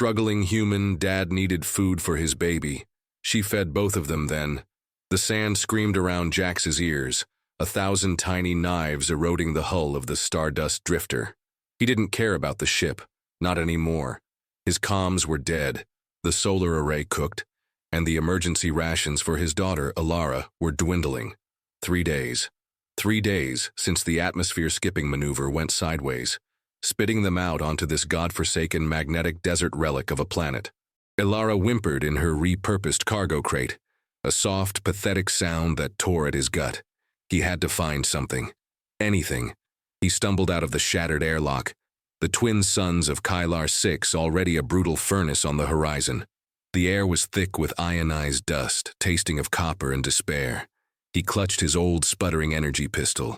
struggling human, Dad needed food for his baby. She fed both of them then. The sand screamed around Jax's ears, 1,000 tiny knives eroding the hull of the stardust drifter. He didn't care about the ship, not anymore. His comms were dead, the solar array cooked, and the emergency rations for his daughter, Alara, were dwindling. 3 days. 3 days since the atmosphere-skipping maneuver went sideways, spitting them out onto this godforsaken magnetic desert relic of a planet. Alara whimpered in her repurposed cargo crate, a soft, pathetic sound that tore at his gut. He had to find something. Anything. He stumbled out of the shattered airlock, the twin suns of Kylar 6 already a brutal furnace on the horizon. The air was thick with ionized dust, tasting of copper and despair. He clutched his old sputtering energy pistol,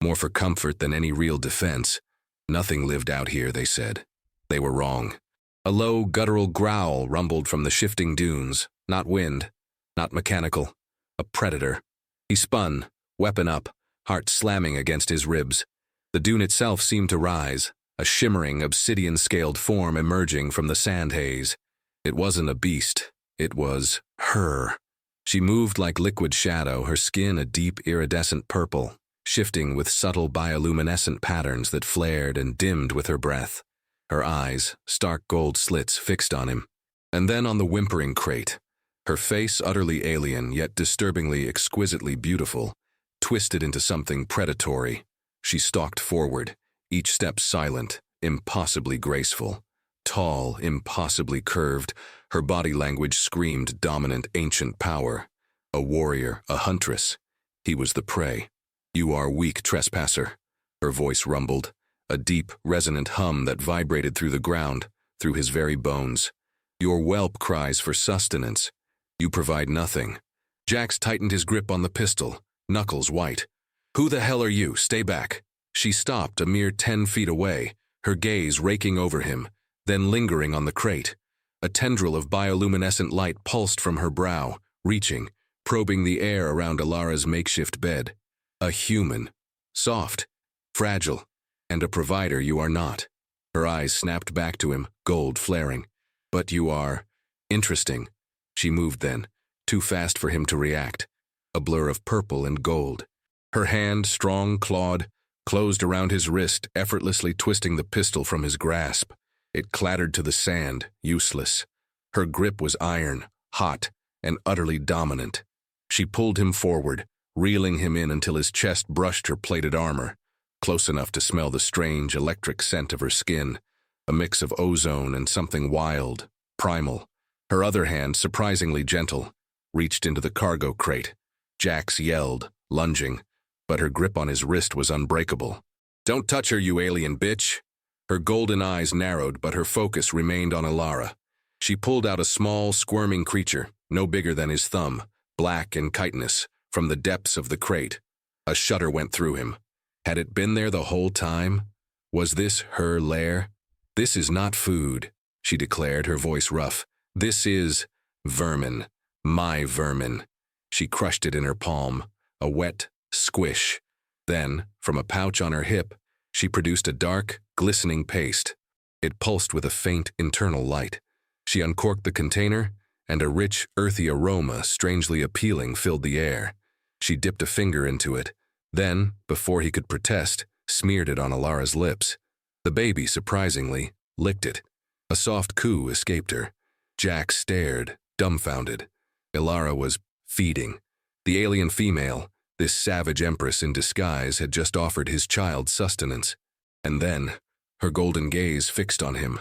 more for comfort than any real defense. Nothing lived out here, they said. They were wrong. A low, guttural growl rumbled from the shifting dunes, not wind, not mechanical, a predator. He spun, weapon up, heart slamming against his ribs. The dune itself seemed to rise, a shimmering, obsidian-scaled form emerging from the sand haze. It wasn't a beast, it was her. She moved like liquid shadow, her skin a deep iridescent purple, shifting with subtle bioluminescent patterns that flared and dimmed with her breath. Her eyes, stark gold slits, fixed on him. And then on the whimpering crate, her face utterly alien yet disturbingly exquisitely beautiful, twisted into something predatory. She stalked forward, each step silent, impossibly graceful. Tall, impossibly curved, her body language screamed dominant ancient power. A warrior, a huntress. He was the prey. "You are weak, trespasser," her voice rumbled, a deep, resonant hum that vibrated through the ground, through his very bones. "Your whelp cries for sustenance. You provide nothing." Jax tightened his grip on the pistol, knuckles white. "Who the hell are you? Stay back." She stopped a mere 10 feet away, her gaze raking over him, then lingering on the crate. A tendril of bioluminescent light pulsed from her brow, reaching, probing the air around Alara's makeshift bed. A human. Soft. Fragile. And a provider you are not. Her eyes snapped back to him, gold flaring. "But you are interesting." She moved then, too fast for him to react. A blur of purple and gold. Her hand, strong clawed, closed around his wrist, effortlessly twisting the pistol from his grasp. It clattered to the sand, useless. Her grip was iron, hot, and utterly dominant. She pulled him forward, reeling him in until his chest brushed her plated armor, close enough to smell the strange electric scent of her skin, a mix of ozone and something wild, primal. Her other hand, surprisingly gentle, reached into the cargo crate. Jax yelled, lunging, but her grip on his wrist was unbreakable. "Don't touch her, you alien bitch!" Her golden eyes narrowed, but her focus remained on Alara. She pulled out a small, squirming creature, no bigger than his thumb, black and chitinous, from the depths of the crate. A shudder went through him. Had it been there the whole time? Was this her lair? "This is not food," she declared, her voice rough. "This is vermin. My vermin." She crushed it in her palm, a wet squish. Then, from a pouch on her hip, she produced a dark, glistening paste. It pulsed with a faint internal light. She uncorked the container, and a rich, earthy aroma, strangely appealing, filled the air. She dipped a finger into it, then, before he could protest, smeared it on Alara's lips. The baby, surprisingly, licked it. A soft coo escaped her. Jax stared, dumbfounded. Alara was feeding. The alien female, this savage empress in disguise, had just offered his child sustenance. And then, her golden gaze fixed on him,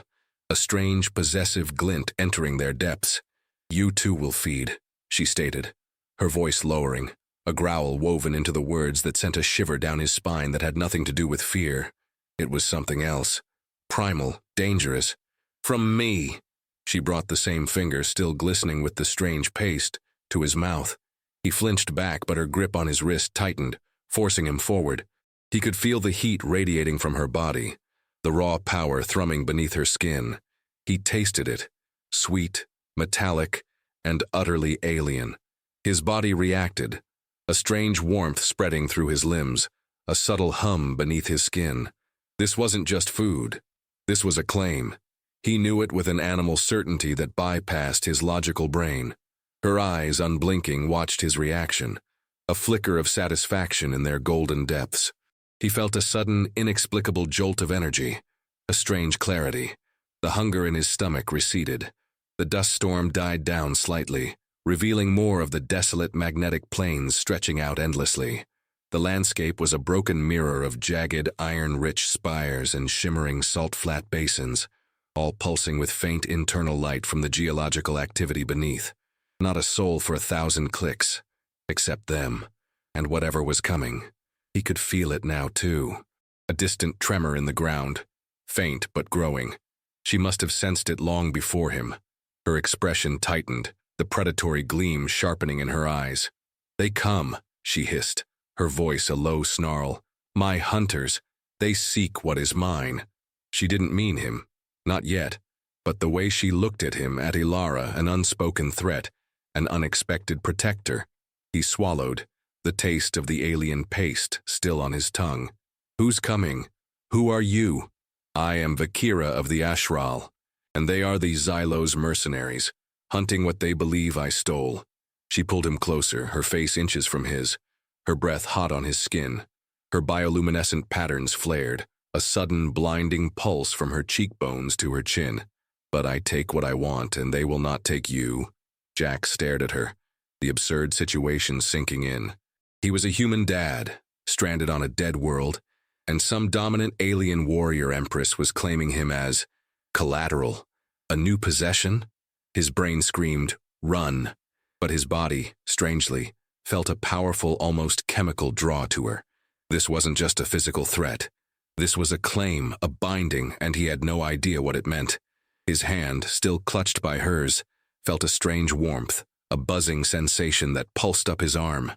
a strange, possessive glint entering their depths. "You too will feed," she stated, her voice lowering, a growl woven into the words that sent a shiver down his spine that had nothing to do with fear. It was something else. Primal, dangerous. "From me." She brought the same finger, still glistening with the strange paste, to his mouth. He flinched back, but her grip on his wrist tightened, forcing him forward. He could feel the heat radiating from her body, the raw power thrumming beneath her skin. He tasted it, sweet, metallic, and utterly alien. His body reacted, a strange warmth spreading through his limbs, a subtle hum beneath his skin. This wasn't just food. This was a claim. He knew it with an animal certainty that bypassed his logical brain. Her eyes, unblinking, watched his reaction, a flicker of satisfaction in their golden depths. He felt a sudden, inexplicable jolt of energy, a strange clarity. The hunger in his stomach receded. The dust storm died down slightly, revealing more of the desolate magnetic plains stretching out endlessly. The landscape was a broken mirror of jagged, iron-rich spires and shimmering salt-flat basins, all pulsing with faint internal light from the geological activity beneath. Not a soul for 1,000 clicks, except them, and whatever was coming. He could feel it now, too. A distant tremor in the ground, faint but growing. She must have sensed it long before him. Her expression tightened, the predatory gleam sharpening in her eyes. "They come," she hissed, her voice a low snarl. "My hunters, they seek what is mine." She didn't mean him, not yet, but the way she looked at him, at Ilara, an unspoken threat, an unexpected protector. He swallowed, the taste of the alien paste still on his tongue. "Who's coming? Who are you?" "I am Vakira of the Ashral, and they are the Xylos mercenaries, hunting what they believe I stole." She pulled him closer, her face inches from his, her breath hot on his skin. Her bioluminescent patterns flared, a sudden blinding pulse from her cheekbones to her chin. "But I take what I want, and they will not take you." Jack stared at her, the absurd situation sinking in. He was a human dad, stranded on a dead world, and some dominant alien warrior empress was claiming him as collateral, a new possession. His brain screamed, "Run!" But his body, strangely, felt a powerful, almost chemical draw to her. This wasn't just a physical threat. This was a claim, a binding, and he had no idea what it meant. His hand, still clutched by hers, felt a strange warmth, a buzzing sensation that pulsed up his arm.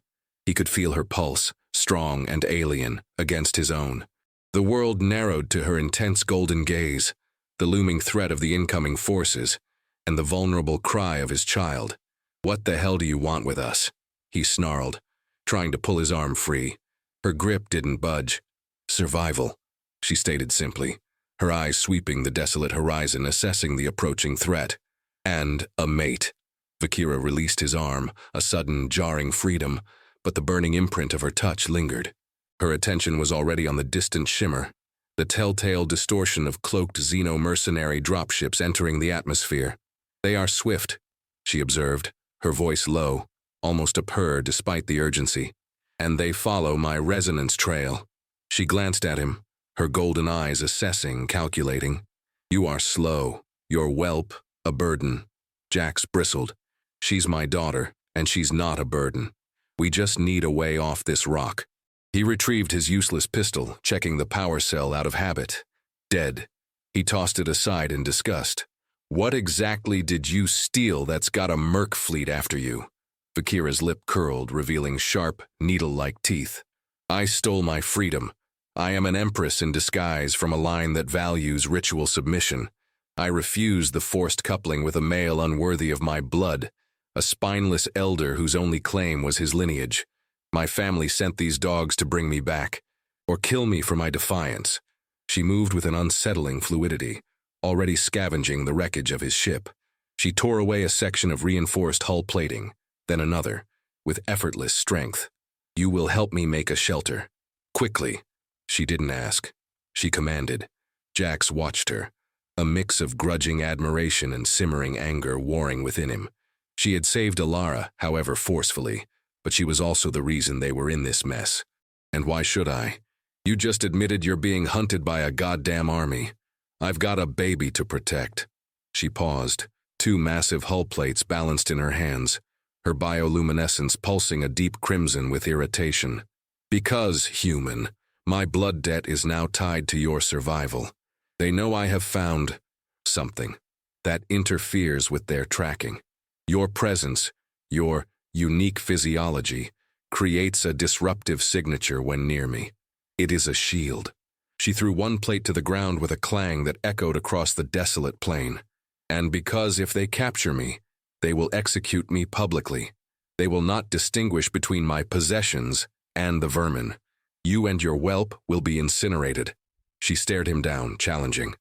He could feel her pulse, strong and alien, against his own. The world narrowed to her intense golden gaze, the looming threat of the incoming forces, and the vulnerable cry of his child. "What the hell do you want with us?" he snarled, trying to pull his arm free. Her grip didn't budge. "Survival," she stated simply, her eyes sweeping the desolate horizon, assessing the approaching threat. "And a mate." Vakira released his arm, a sudden, jarring freedom, but the burning imprint of her touch lingered. Her attention was already on the distant shimmer, the telltale distortion of cloaked xeno-mercenary dropships entering the atmosphere. "They are swift," she observed, her voice low, almost a purr despite the urgency. "And they follow my resonance trail." She glanced at him, her golden eyes assessing, calculating. "You are slow, your whelp, a burden." Jax bristled. "She's my daughter, and she's not a burden. We just need a way off this rock." He retrieved his useless pistol, checking the power cell out of habit. Dead. He tossed it aside in disgust. "What exactly did you steal that's got a merc fleet after you?" Vakira's lip curled, revealing sharp, needle-like teeth. "I stole my freedom. I am an empress in disguise from a line that values ritual submission. I refuse the forced coupling with a male unworthy of my blood, a spineless elder whose only claim was his lineage. My family sent these dogs to bring me back, or kill me for my defiance." She moved with an unsettling fluidity, already scavenging the wreckage of his ship. She tore away a section of reinforced hull plating, then another, with effortless strength. "You will help me make a shelter. Quickly." She didn't ask. She commanded. Jax watched her, a mix of grudging admiration and simmering anger warring within him. She had saved Ilara, however forcefully, but she was also the reason they were in this mess. "And why should I? You just admitted you're being hunted by a goddamn army. I've got a baby to protect." She paused, two massive hull plates balanced in her hands, her bioluminescence pulsing a deep crimson with irritation. "Because, human, my blood debt is now tied to your survival. They know I have found something that interferes with their tracking. Your presence, your unique physiology, creates a disruptive signature when near me. It is a shield." She threw one plate to the ground with a clang that echoed across the desolate plain. "And because if they capture me, they will execute me publicly. They will not distinguish between my possessions and the vermin. You and your whelp will be incinerated." She stared him down, challenging.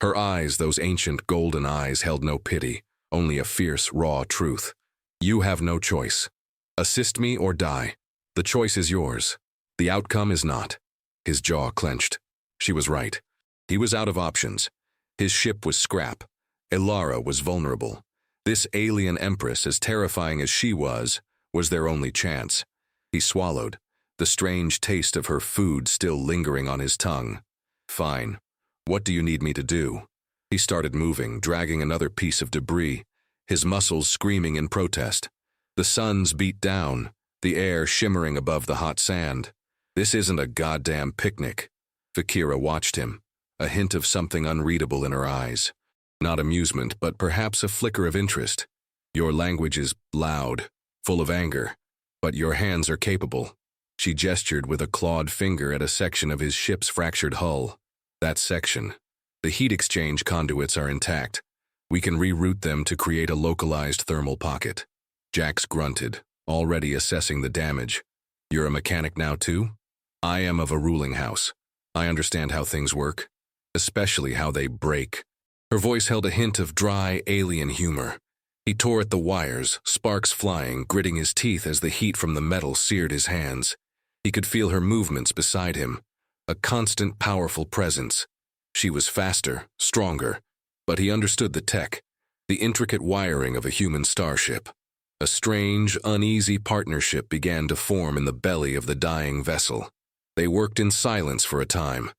Her eyes, those ancient golden eyes, held no pity, only a fierce, raw truth. You have no choice. Assist me or die. The choice is yours. The outcome is not. His jaw clenched. She was right. He was out of options. His ship was scrap. Ilara was vulnerable. This alien empress, as terrifying as she was their only chance. He swallowed, the strange taste of her food still lingering on his tongue. Fine. What do you need me to do? He started moving, dragging another piece of debris, his muscles screaming in protest. The suns beat down, the air shimmering above the hot sand. This isn't a goddamn picnic. Vakira watched him, a hint of something unreadable in her eyes. Not amusement, but perhaps a flicker of interest. Your language is loud, full of anger, but your hands are capable. She gestured with a clawed finger at a section of his ship's fractured hull. That section. The heat exchange conduits are intact. We can reroute them to create a localized thermal pocket. Jax grunted, already assessing the damage. You're a mechanic now too? I am of a ruling house. I understand how things work, especially how they break. Her voice held a hint of dry, alien humor. He tore at the wires, sparks flying, gritting his teeth as the heat from the metal seared his hands. He could feel her movements beside him, a constant, powerful presence. She was faster, stronger, but he understood the tech, the intricate wiring of a human starship. A strange, uneasy partnership began to form in the belly of the dying vessel. They worked in silence for a time,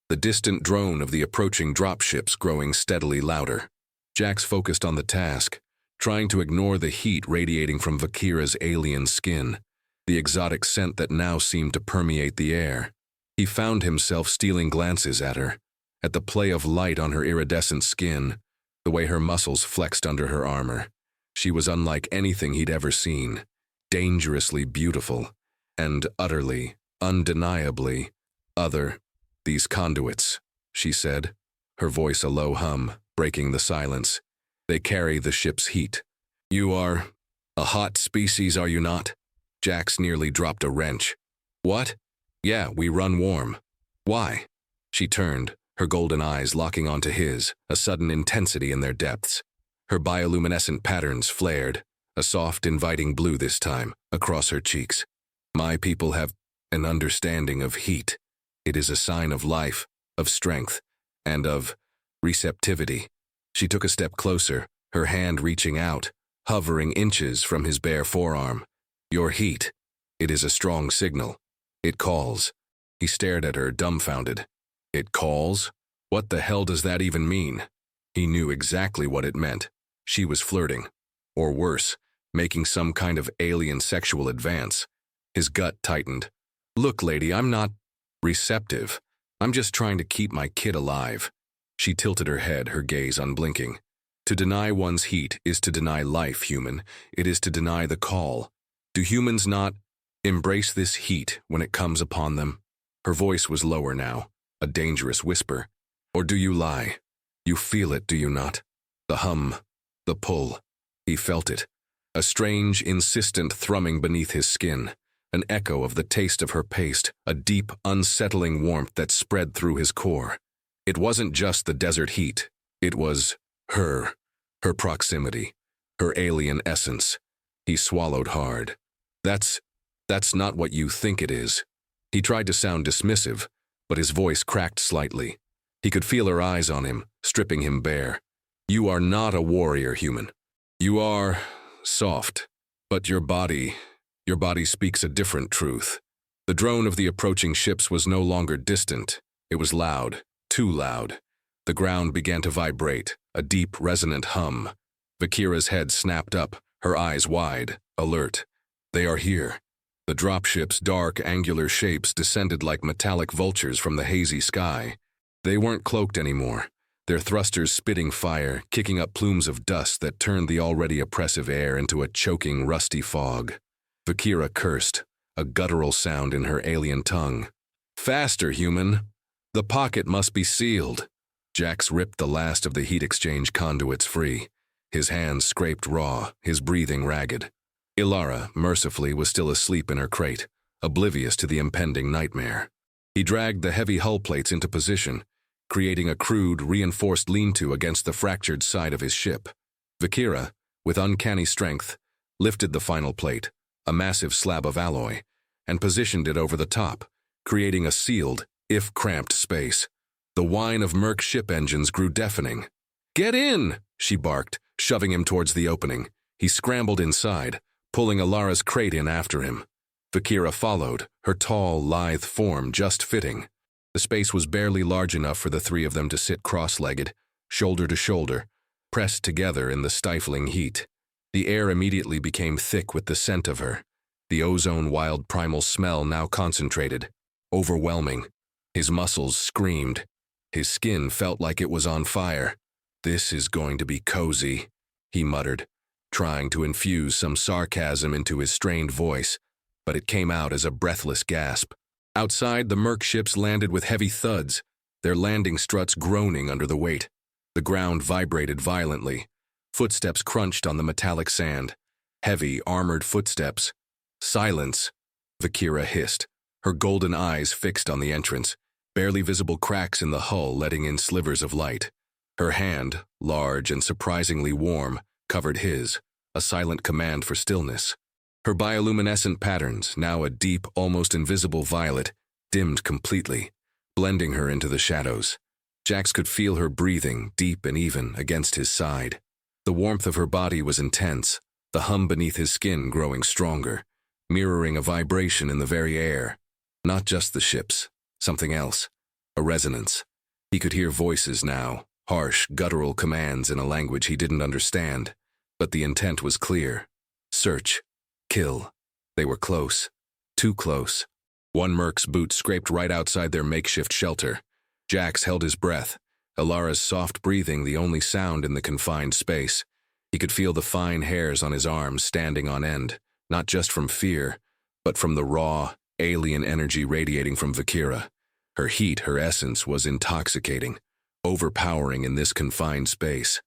the distant drone of the approaching dropships growing steadily louder. Jax focused on the task, trying to ignore the heat radiating from Vakira's alien skin, the exotic scent that now seemed to permeate the air. He found himself stealing glances at her, at the play of light on her iridescent skin, the way her muscles flexed under her armor. She was unlike anything he'd ever seen, dangerously beautiful, and utterly, undeniably, other. These conduits, she said, her voice a low hum, breaking the silence. They carry the ship's heat. You are a hot species, are you not? Jax nearly dropped a wrench. What? Yeah, we run warm. Why? She turned, her golden eyes locking onto his, a sudden intensity in their depths. Her bioluminescent patterns flared, a soft, inviting blue this time, across her cheeks. My people have an understanding of heat. It is a sign of life, of strength, and of receptivity. She took a step closer, her hand reaching out, hovering inches from his bare forearm. Your heat. It is a strong signal. It calls. He stared at her, dumbfounded. It calls? What the hell does that even mean? He knew exactly what it meant. She was flirting. Or worse, making some kind of alien sexual advance. His gut tightened. Look, lady, I'm not receptive. I'm just trying to keep my kid alive. She tilted her head, her gaze unblinking. To deny one's heat is to deny life, human. It is to deny the call. Do humans not embrace this heat when it comes upon them? Her voice was lower now, a dangerous whisper. Or do you lie? You feel it, do you not? The hum, the pull. He felt it. A strange, insistent thrumming beneath his skin. An echo of the taste of her paste, a deep, unsettling warmth that spread through his core. It wasn't just the desert heat. It was her proximity, her alien essence. He swallowed hard. That's not what you think it is. He tried to sound dismissive, but his voice cracked slightly. He could feel her eyes on him, stripping him bare. You are not a warrior, human. You are soft, but your body speaks a different truth. The drone of the approaching ships was no longer distant. It was loud, too loud. The ground began to vibrate, a deep, resonant hum. Vakira's head snapped up, her eyes wide, alert. They are here. The dropship's dark, angular shapes descended like metallic vultures from the hazy sky. They weren't cloaked anymore, their thrusters spitting fire, kicking up plumes of dust that turned the already oppressive air into a choking, rusty fog. Vakira cursed, a guttural sound in her alien tongue. Faster, human! The pocket must be sealed. Jax ripped the last of the heat exchange conduits free. His hands scraped raw, his breathing ragged. Ilara, mercifully, was still asleep in her crate, oblivious to the impending nightmare. He dragged the heavy hull plates into position, creating a crude, reinforced lean-to against the fractured side of his ship. Vakira, with uncanny strength, lifted the final plate, a massive slab of alloy, and positioned it over the top, creating a sealed, if cramped, space. The whine of Merc's ship engines grew deafening. "Get in!" she barked, shoving him towards the opening. He scrambled inside, pulling Alara's crate in after him. Vakira followed, her tall, lithe form just fitting. The space was barely large enough for the three of them to sit cross-legged, shoulder to shoulder, pressed together in the stifling heat. The air immediately became thick with the scent of her, the ozone wild primal smell now concentrated, overwhelming. His muscles screamed. His skin felt like it was on fire. "This is going to be cozy," he muttered, trying to infuse some sarcasm into his strained voice, but it came out as a breathless gasp. Outside, the Merc ships landed with heavy thuds, their landing struts groaning under the weight. The ground vibrated violently. Footsteps crunched on the metallic sand. Heavy, armored footsteps. "Silence," Vakira hissed, her golden eyes fixed on the entrance, barely visible cracks in the hull letting in slivers of light. Her hand, large and surprisingly warm, covered his, a silent command for stillness. Her bioluminescent patterns, now a deep, almost invisible violet, dimmed completely, blending her into the shadows. Jax could feel her breathing, deep and even, against his side. The warmth of her body was intense, the hum beneath his skin growing stronger, mirroring a vibration in the very air. Not just the ships, something else, a resonance. He could hear voices now, harsh, guttural commands in a language he didn't understand, but the intent was clear. Search. Kill. They were close. Too close. One Merc's boot scraped right outside their makeshift shelter. Jax held his breath, Alara's soft breathing the only sound in the confined space. He could feel the fine hairs on his arms standing on end, not just from fear, but from the raw, alien energy radiating from Vakira. Her heat, her essence, was intoxicating, overpowering in this confined space.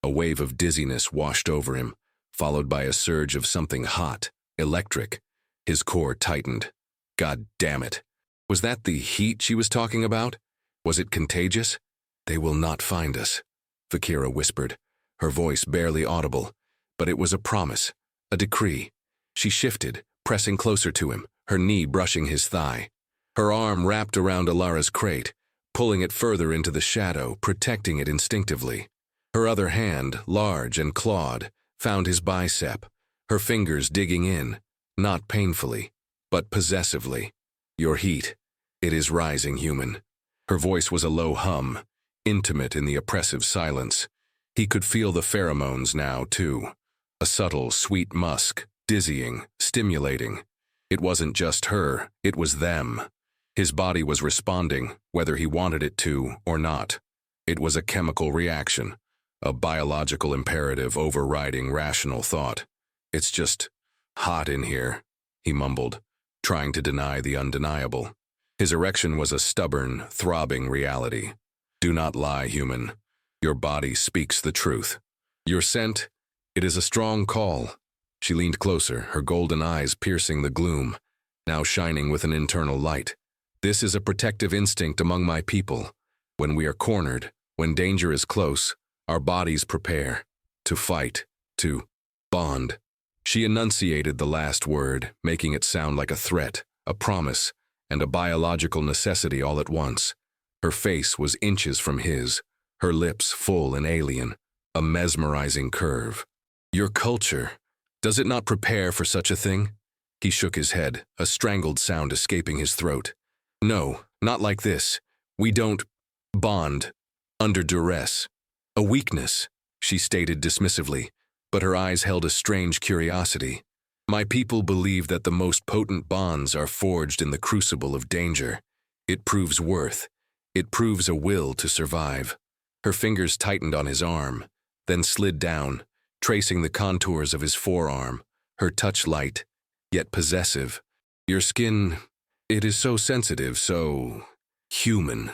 A wave of dizziness washed over him, followed by a surge of something hot, electric. His core tightened. God damn it. Was that the heat she was talking about? Was it contagious? "They will not find us," Vakira whispered, her voice barely audible, but it was a promise, a decree. She shifted, pressing closer to him, her knee brushing his thigh. Her arm wrapped around Alara's crate, pulling it further into the shadow, protecting it instinctively. Her other hand, large and clawed, found his bicep, her fingers digging in, not painfully, but possessively. "Your heat. It is rising, human." Her voice was a low hum, intimate in the oppressive silence. He could feel the pheromones now, too. A subtle, sweet musk, dizzying, stimulating. It wasn't just her, it was them. His body was responding, whether he wanted it to or not. It was a chemical reaction, a biological imperative overriding rational thought. "It's just hot in here," he mumbled, trying to deny the undeniable. His erection was a stubborn, throbbing reality. "Do not lie, human. Your body speaks the truth. Your scent, it is a strong call." She leaned closer, her golden eyes piercing the gloom, now shining with an internal light. "This is a protective instinct among my people. When we are cornered, when danger is close, our bodies prepare. To fight, to bond." She enunciated the last word, making it sound like a threat, a promise, and a biological necessity all at once. Her face was inches from his, her lips full and alien, a mesmerizing curve. "Your culture, does it not prepare for such a thing?" He shook his head, a strangled sound escaping his throat. "No, not like this. We don't bond under duress." "A weakness," she stated dismissively, but her eyes held a strange curiosity. "My people believe that the most potent bonds are forged in the crucible of danger. It proves worth. It proves a will to survive." Her fingers tightened on his arm, then slid down, tracing the contours of his forearm, her touch light, yet possessive. "Your skin, it is so sensitive, so human."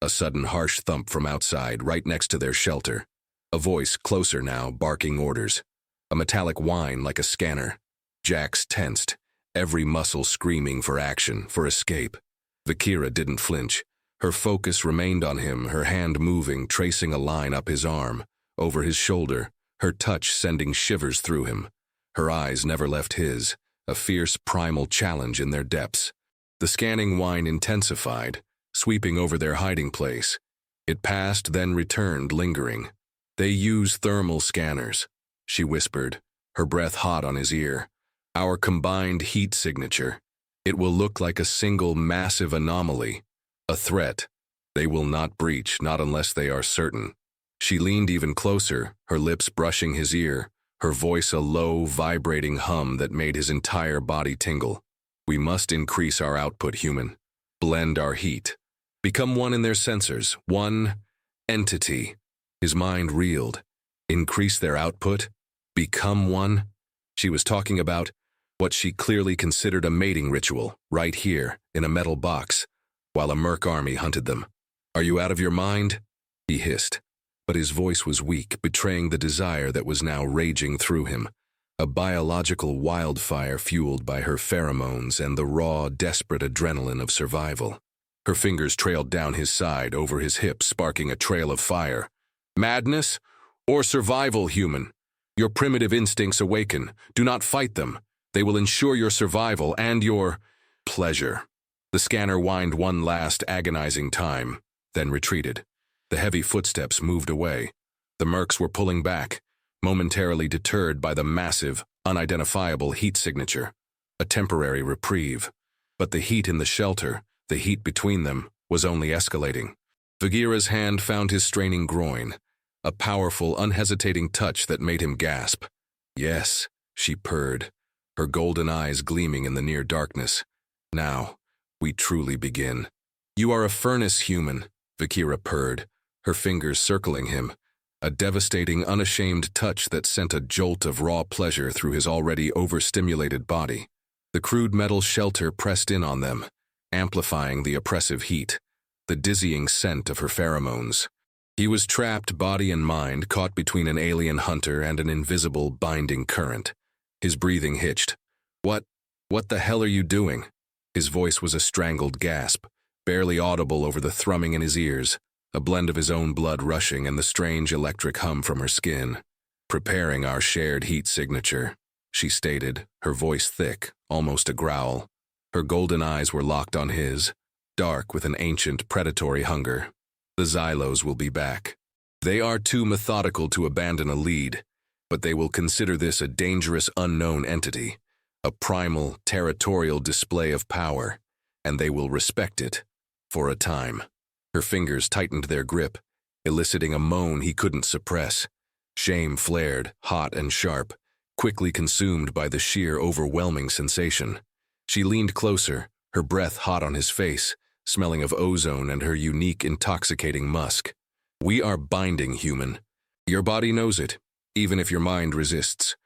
A sudden harsh thump from outside, right next to their shelter. A voice, closer now, barking orders. A metallic whine like a scanner. Jax tensed, every muscle screaming for action, for escape. Vakira didn't flinch, Her focus remained on him, her hand moving, tracing a line up his arm, over his shoulder, her touch sending shivers through him. Her eyes never left his, a fierce primal challenge in their depths. The scanning whine intensified, sweeping over their hiding place. It passed, then returned, lingering. "They use thermal scanners," she whispered, her breath hot on his ear. "Our combined heat signature. It will look like a single massive anomaly. A threat. They will not breach, not unless they are certain." She leaned even closer, her lips brushing his ear, her voice a low, vibrating hum that made his entire body tingle. "We must increase our output, human. Blend our heat. Become one in their sensors, one entity." His mind reeled. Increase their output? Become one? She was talking about what she clearly considered a mating ritual, right here, in a metal box, while a merc army hunted them. "Are you out of your mind?" he hissed. But his voice was weak, betraying the desire that was now raging through him, a biological wildfire fueled by her pheromones and the raw, desperate adrenaline of survival. Her fingers trailed down his side, over his hips, sparking a trail of fire. "Madness or survival, human? Your primitive instincts awaken. Do not fight them. They will ensure your survival and your pleasure." The scanner whined one last agonizing time, then retreated. The heavy footsteps moved away. The mercs were pulling back, momentarily deterred by the massive, unidentifiable heat signature. A temporary reprieve. But the heat in the shelter, the heat between them, was only escalating. Bagheera's hand found his straining groin, a powerful, unhesitating touch that made him gasp. "Yes," she purred, her golden eyes gleaming in the near darkness. "Now, we truly begin." "You are a furnace, human," Bagheera purred, her fingers circling him, a devastating, unashamed touch that sent a jolt of raw pleasure through his already overstimulated body. The crude metal shelter pressed in on them, amplifying the oppressive heat, the dizzying scent of her pheromones. He was trapped, body and mind, caught between an alien hunter and an invisible, binding current. His breathing hitched. What the hell are you doing?" His voice was a strangled gasp, barely audible over the thrumming in his ears, a blend of his own blood rushing and the strange electric hum from her skin. "Preparing our shared heat signature," she stated, her voice thick, almost a growl. Her golden eyes were locked on his, dark with an ancient predatory hunger. "The Xylos will be back. They are too methodical to abandon a lead, but they will consider this a dangerous unknown entity, a primal, territorial display of power, and they will respect it, for a time." Her fingers tightened their grip, eliciting a moan he couldn't suppress. Shame flared, hot and sharp, quickly consumed by the sheer overwhelming sensation. She leaned closer, her breath hot on his face, smelling of ozone and her unique, intoxicating musk. "We are binding, human. Your body knows it, even if your mind resists.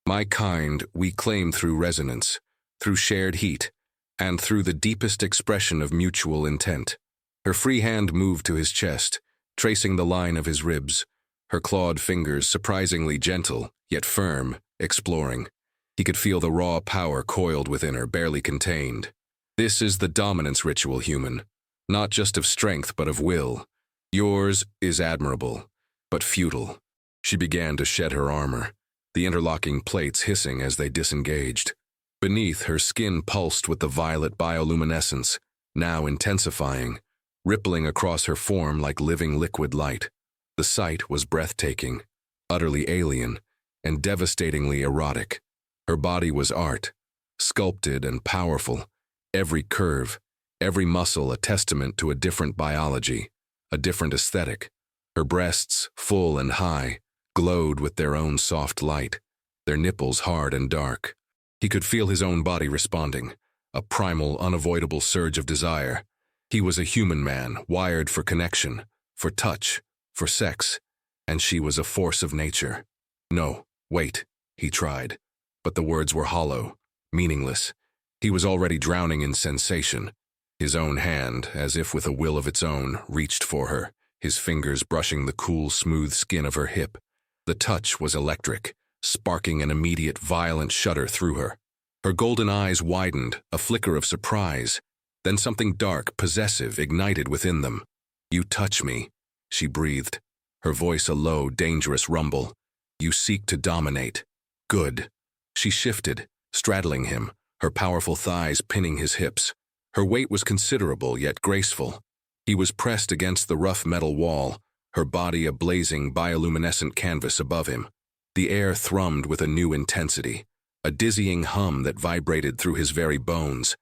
My kind we claim through resonance, through shared heat, and through the deepest expression of mutual intent." Her free hand moved to his chest, tracing the line of his ribs, her clawed fingers surprisingly gentle, yet firm, exploring. He could feel the raw power coiled within her, barely contained. "This is the dominance ritual, human, not just of strength but of will. Yours is admirable, but futile." She began to shed her armor, the interlocking plates hissing as they disengaged. Beneath, her skin pulsed with the violet bioluminescence, now intensifying, rippling across her form like living liquid light. The sight was breathtaking, utterly alien, and devastatingly erotic. Her body was art, sculpted and powerful, every curve, every muscle a testament to a different biology, a different aesthetic. Her breasts, full and high, glowed with their own soft light, their nipples hard and dark. He could feel his own body responding, a primal, unavoidable surge of desire. He was a human man, wired for connection, for touch, for sex, and she was a force of nature. "No, wait," he tried, but the words were hollow, meaningless. He was already drowning in sensation. His own hand, as if with a will of its own, reached for her, his fingers brushing the cool, smooth skin of her hip. The touch was electric, sparking an immediate, violent shudder through her. Her golden eyes widened, a flicker of surprise, Then something dark, possessive, ignited within them. "You touch me," she breathed, her voice a low, dangerous rumble. "You seek to dominate. Good." She shifted, straddling him, her powerful thighs pinning his hips. Her weight was considerable, yet graceful. He was pressed against the rough metal wall, her body a blazing bioluminescent canvas above him. The air thrummed with a new intensity, a dizzying hum that vibrated through his very bones.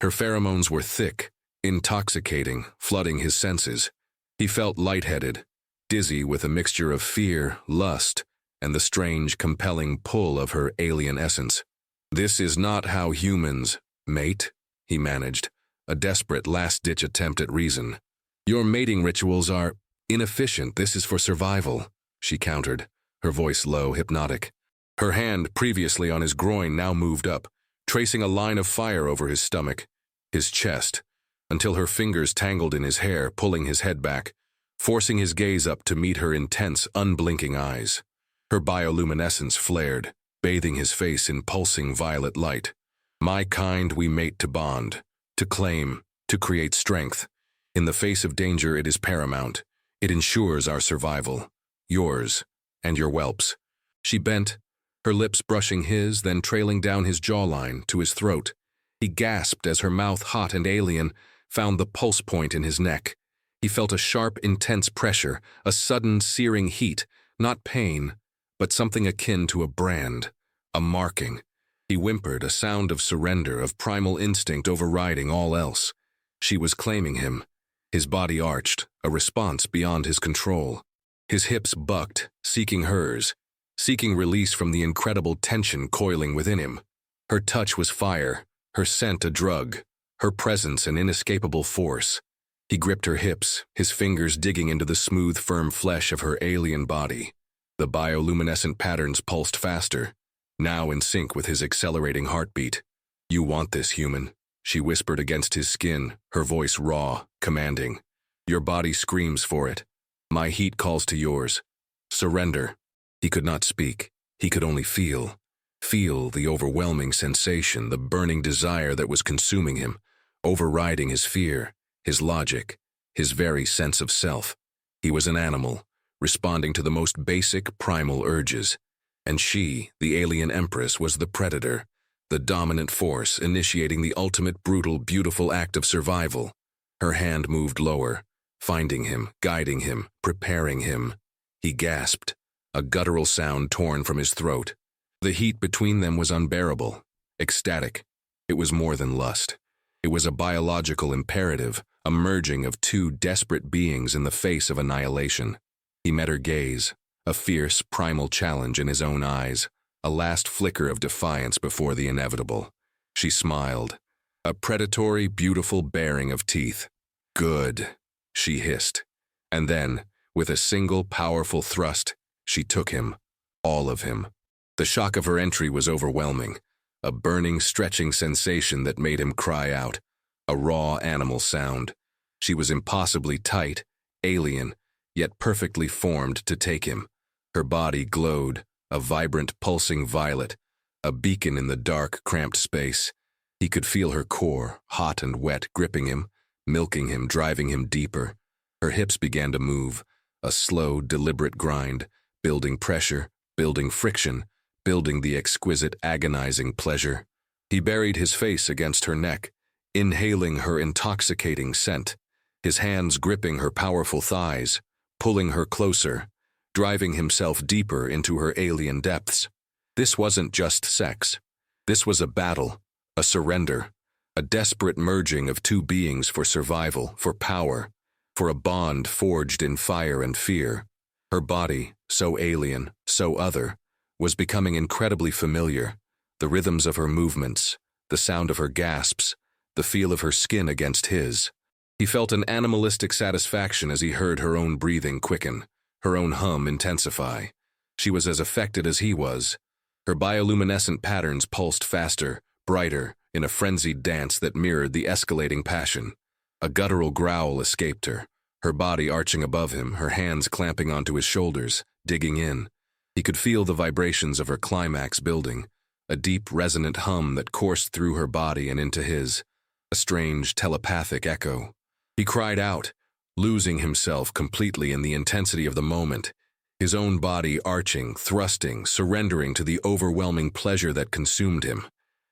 Her pheromones were thick, intoxicating, flooding his senses. He felt lightheaded, dizzy with a mixture of fear, lust, and the strange, compelling pull of her alien essence. "This is not how humans mate," he managed, a desperate last-ditch attempt at reason. "Your mating rituals are inefficient. This is for survival," she countered, her voice low, hypnotic. Her hand, previously on his groin, now moved up, tracing a line of fire over his stomach, his chest, until her fingers tangled in his hair, pulling his head back, forcing his gaze up to meet her intense, unblinking eyes. Her bioluminescence flared, bathing his face in pulsing violet light. "My kind, we mate to bond, to claim, to create strength. In the face of danger, it is paramount. It ensures our survival. Yours, and your whelp's." She bent, her lips brushing his, then trailing down his jawline to his throat. He gasped as her mouth, hot and alien, found the pulse point in his neck. He felt a sharp, intense pressure, a sudden, searing heat, not pain, but something akin to a brand, a marking. He whimpered, a sound of surrender, of primal instinct overriding all else. She was claiming him. His body arched, a response beyond his control. His hips bucked, seeking hers, seeking release from the incredible tension coiling within him. Her touch was fire, her scent a drug, her presence an inescapable force. He gripped her hips, his fingers digging into the smooth, firm flesh of her alien body. The bioluminescent patterns pulsed faster, now in sync with his accelerating heartbeat. "You want this, human," she whispered against his skin, her voice raw, commanding. "Your body screams for it. My heat calls to yours. Surrender." He could not speak. He could only feel. Feel the overwhelming sensation, the burning desire that was consuming him, overriding his fear, his logic, his very sense of self. He was an animal, responding to the most basic, primal urges. And she, the alien empress, was the predator, the dominant force initiating the ultimate brutal, beautiful act of survival. Her hand moved lower, finding him, guiding him, preparing him. He gasped, a guttural sound torn from his throat. The heat between them was unbearable, ecstatic. It was more than lust. It was a biological imperative, a merging of two desperate beings in the face of annihilation. He met her gaze, a fierce, primal challenge in his own eyes, a last flicker of defiance before the inevitable. She smiled, a predatory, beautiful baring of teeth. "Good," she hissed. And then, with a single powerful thrust, she took him, all of him. The shock of her entry was overwhelming, a burning, stretching sensation that made him cry out, a raw animal sound. She was impossibly tight, alien, yet perfectly formed to take him. Her body glowed, a vibrant, pulsing violet, a beacon in the dark, cramped space. He could feel her core, hot and wet, gripping him, milking him, driving him deeper. Her hips began to move, a slow, deliberate grind, building pressure, building friction, building the exquisite, agonizing pleasure. He buried his face against her neck, inhaling her intoxicating scent, his hands gripping her powerful thighs, pulling her closer, driving himself deeper into her alien depths. This wasn't just sex. This was a battle, a surrender, a desperate merging of two beings for survival, for power, for a bond forged in fire and fear. Her body, so alien, so other, was becoming incredibly familiar. The rhythms of her movements, the sound of her gasps, the feel of her skin against his. He felt an animalistic satisfaction as he heard her own breathing quicken, her own hum intensify. She was as affected as he was. Her bioluminescent patterns pulsed faster, brighter, in a frenzied dance that mirrored the escalating passion. A guttural growl escaped her, her body arching above him, her hands clamping onto his shoulders, digging in. He could feel the vibrations of her climax building, a deep, resonant hum that coursed through her body and into his. a strange telepathic echo. He cried out, losing himself completely in the intensity of the moment, his own body arching, thrusting, surrendering to the overwhelming pleasure that consumed him.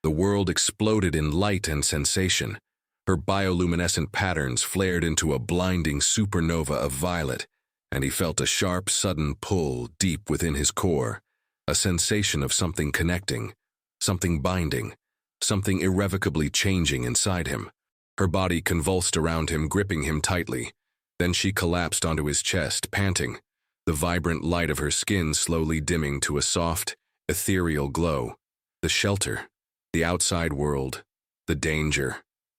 The world exploded in light and sensation. Her bioluminescent patterns flared into a blinding supernova of violet, and he felt a sharp, sudden pull deep within his core, a sensation of something connecting, something binding, something irrevocably changing inside him. Her body convulsed around him, gripping him tightly. Then she collapsed onto his chest, panting, the vibrant light of her skin slowly dimming to a soft, ethereal glow. The shelter, the outside world, the danger.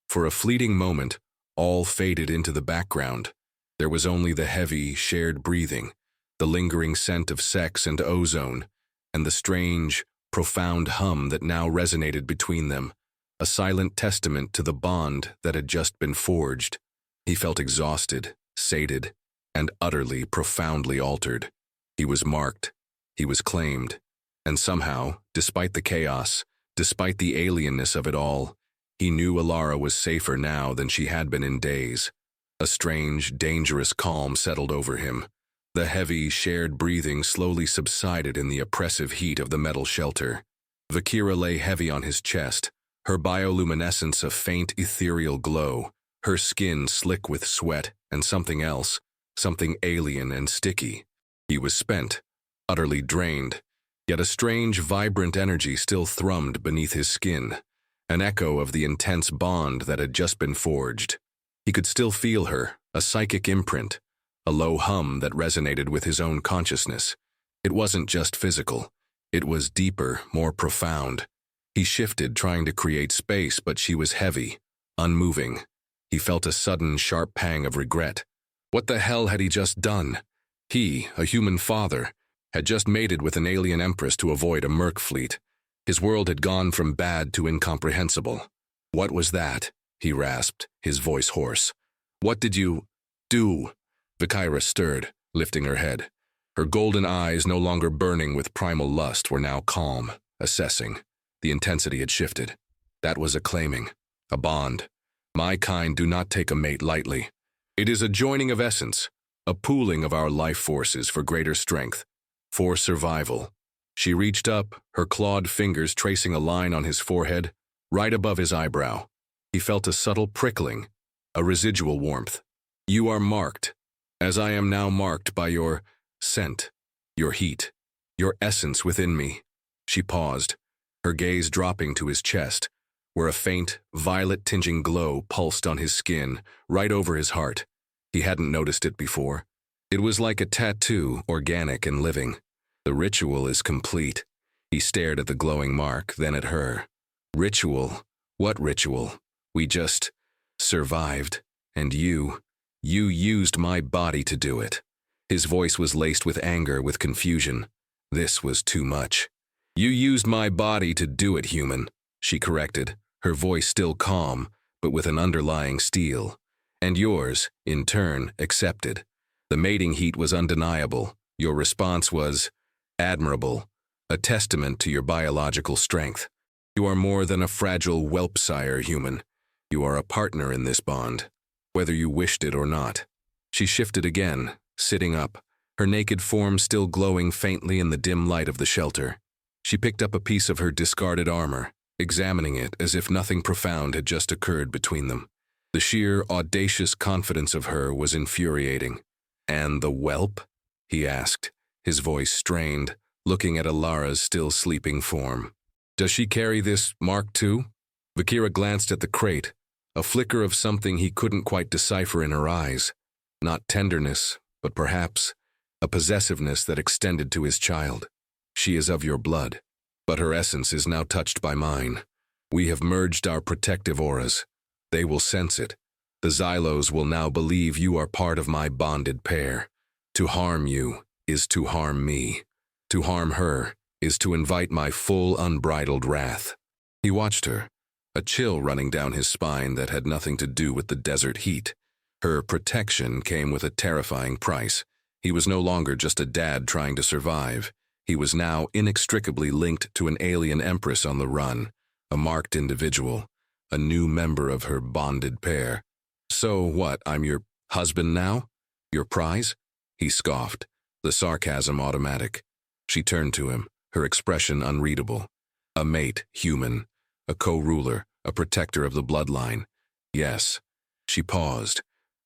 For a fleeting moment, all faded into the background. There was only the heavy, shared breathing, the lingering scent of sex and ozone, and the strange, profound hum that now resonated between them, a silent testament to the bond that had just been forged. He felt exhausted, sated, and utterly, profoundly altered. He was marked, he was claimed, and somehow, despite the chaos, despite the alienness of it all, he knew Alara was safer now than she had been in days. A strange, dangerous calm settled over him. The heavy, shared breathing slowly subsided in the oppressive heat of the metal shelter. Vakira lay heavy on his chest, her bioluminescence a faint, ethereal glow, her skin slick with sweat and something else, something alien and sticky. He was spent, utterly drained, yet a strange, vibrant energy still thrummed beneath his skin, an echo of the intense bond that had just been forged. He could still feel her, a psychic imprint, a low hum that resonated with his own consciousness. It wasn't just physical. It was deeper, more profound. He shifted, trying to create space, but she was heavy, unmoving. He felt a sudden, sharp pang of regret. What the hell had he just done? He, a human father, had just mated with an alien empress to avoid a merc fleet. His world had gone from bad to incomprehensible. What was that? He rasped, his voice hoarse. What did you do? Vakira stirred, lifting her head. Her golden eyes, no longer burning with primal lust, were now calm, assessing. The intensity had shifted. That was a claiming, a bond. My kind do not take a mate lightly. It is a joining of essence, a pooling of our life forces for greater strength, for survival. She reached up, her clawed fingers tracing a line on his forehead, right above his eyebrow. He felt a subtle prickling, a residual warmth. You are marked, as I am now marked by your scent, your heat, your essence within me. She paused, her gaze dropping to his chest, where a faint, violet-tinging glow pulsed on his skin, right over his heart. He hadn't noticed it before. It was like a tattoo, organic and living. The ritual is complete. He stared at the glowing mark, then at her. Ritual? What ritual? We just survived, and you used my body to do it. His voice was laced with anger, with confusion. This was too much. You used my body to do it, human, she corrected, her voice still calm, but with an underlying steel. And yours, in turn, accepted. The mating heat was undeniable. Your response was admirable, a testament to your biological strength. You are more than a fragile whelp sire, human. You are a partner in this bond, whether you wished it or not. She shifted again, sitting up, her naked form still glowing faintly in the dim light of the shelter. She picked up a piece of her discarded armor, examining it as if nothing profound had just occurred between them. The sheer, audacious confidence of her was infuriating. And the whelp? He asked, his voice strained, looking at Alara's still sleeping form. Does she carry this mark too? Vakira glanced at the crate, a flicker of something he couldn't quite decipher in her eyes. Not tenderness, but perhaps a possessiveness that extended to his child. She is of your blood, but her essence is now touched by mine. We have merged our protective auras. They will sense it. The Xylos will now believe you are part of my bonded pair. To harm you is to harm me. To harm her is to invite my full, unbridled wrath. He watched her, a chill running down his spine that had nothing to do with the desert heat. Her protection came with a terrifying price. He was no longer just a dad trying to survive. He was now inextricably linked to an alien empress on the run, a marked individual, a new member of her bonded pair. "So what, I'm your husband now? Your prize?" He scoffed, the sarcasm automatic. She turned to him, her expression unreadable. "A mate, human, a co-ruler, a protector of the bloodline. Yes." She paused,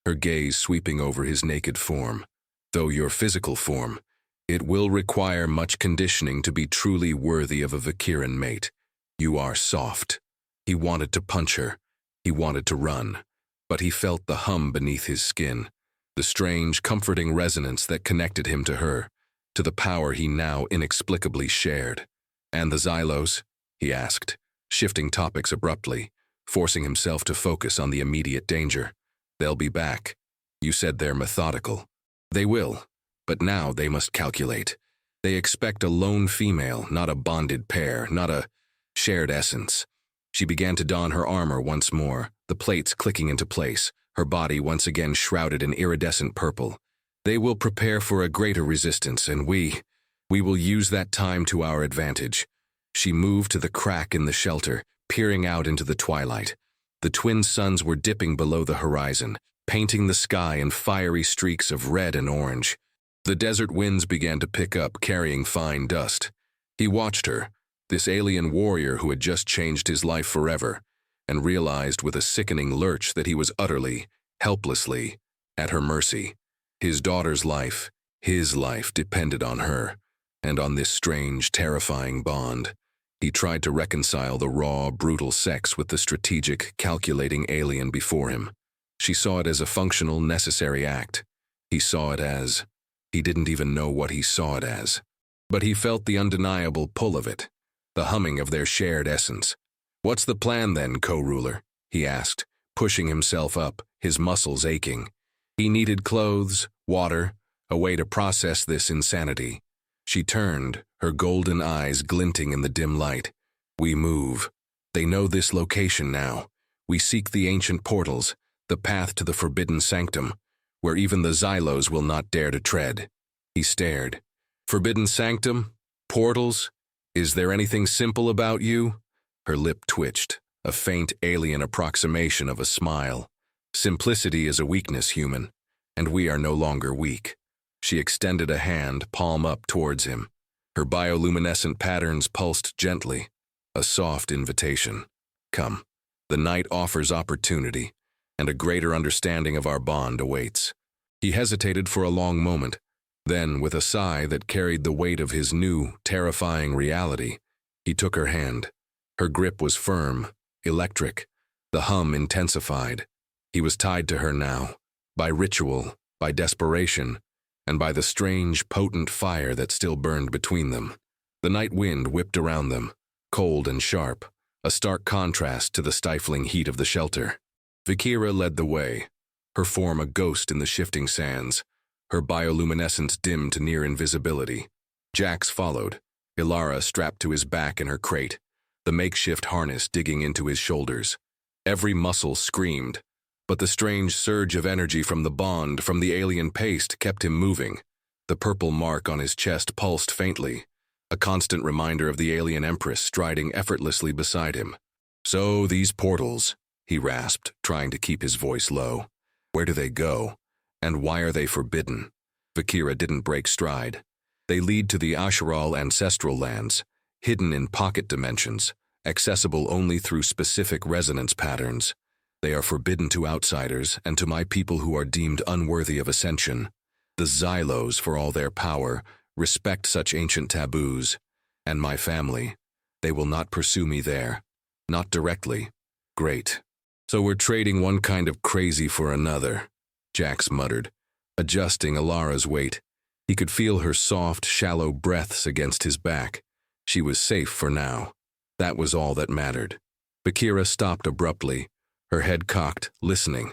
her gaze sweeping over his naked form. "Though your physical form, it will require much conditioning to be truly worthy of a Vakiran mate. You are soft." He wanted to punch her. He wanted to run. But he felt the hum beneath his skin, the strange, comforting resonance that connected him to her, to the power he now inexplicably shared. "And the Xylos?" he asked, shifting topics abruptly, forcing himself to focus on the immediate danger. "They'll be back. You said they're methodical." "They will, but now they must calculate. They expect a lone female, not a bonded pair, not a shared essence." She began to don her armor once more, the plates clicking into place, her body once again shrouded in iridescent purple. "They will prepare for a greater resistance, and we will use that time to our advantage." She moved to the crack in the shelter, peering out into the twilight. The twin suns were dipping below the horizon, painting the sky in fiery streaks of red and orange. The desert winds began to pick up, carrying fine dust. He watched her, this alien warrior who had just changed his life forever, and realized with a sickening lurch that he was utterly, helplessly, at her mercy. His daughter's life, his life depended on her, and on this strange, terrifying bond. He tried to reconcile the raw, brutal sex with the strategic, calculating alien before him. She saw it as a functional, necessary act. He saw it as... He didn't even know what he saw it as. But he felt the undeniable pull of it, the humming of their shared essence. "What's the plan then, co-ruler?" he asked, pushing himself up, his muscles aching. He needed clothes, water, a way to process this insanity. She turned, her golden eyes glinting in the dim light. "We move. They know this location now. We seek the ancient portals, the path to the forbidden sanctum, where even the Xylos will not dare to tread." He stared. "Forbidden sanctum? Portals? Is there anything simple about you?" Her lip twitched, a faint alien approximation of a smile. "Simplicity is a weakness, human, and we are no longer weak." She extended a hand, palm up towards him. Her bioluminescent patterns pulsed gently, a soft invitation. "Come. The night offers opportunity, and a greater understanding of our bond awaits." He hesitated for a long moment. Then, with a sigh that carried the weight of his new, terrifying reality, he took her hand. Her grip was firm, electric, the hum intensified. He was tied to her now, by ritual, by desperation, and by the strange, potent fire that still burned between them. The night wind whipped around them, cold and sharp, a stark contrast to the stifling heat of the shelter. Vakira led the way, her form a ghost in the shifting sands, her bioluminescence dimmed to near invisibility. Jax followed, Ilara strapped to his back in her crate, the makeshift harness digging into his shoulders. Every muscle screamed, but the strange surge of energy from the bond, from the alien paste, kept him moving. The purple mark on his chest pulsed faintly, a constant reminder of the alien empress striding effortlessly beside him. "So these portals," he rasped, trying to keep his voice low. "Where do they go? And why are they forbidden?" Vakira didn't break stride. "They lead to the Asheral ancestral lands, hidden in pocket dimensions, accessible only through specific resonance patterns. They are forbidden to outsiders and to my people who are deemed unworthy of ascension. The Xylos, for all their power, respect such ancient taboos. And my family, they will not pursue me there. Not directly. Great. So we're trading one kind of crazy for another," Jax muttered, adjusting Ilara's weight. He could feel her soft, shallow breaths against his back. She was safe for now. That was all that mattered. Vakira stopped abruptly, her head cocked, listening.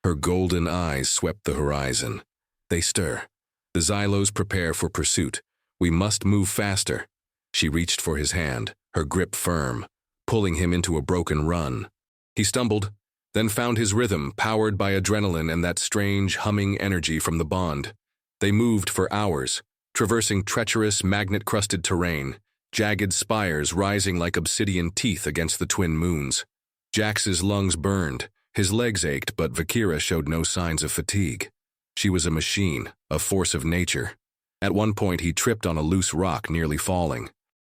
Her golden eyes swept the horizon. "They stir. The Xylos prepare for pursuit. We must move faster." She reached for his hand, her grip firm, pulling him into a broken run. He stumbled, then found his rhythm, powered by adrenaline and that strange, humming energy from the bond. They moved for hours, traversing treacherous, magnet-crusted terrain, jagged spires rising like obsidian teeth against the twin moons. Jax's lungs burned, his legs ached, but Vakira showed no signs of fatigue. She was a machine, a force of nature. At one point he tripped on a loose rock, nearly falling.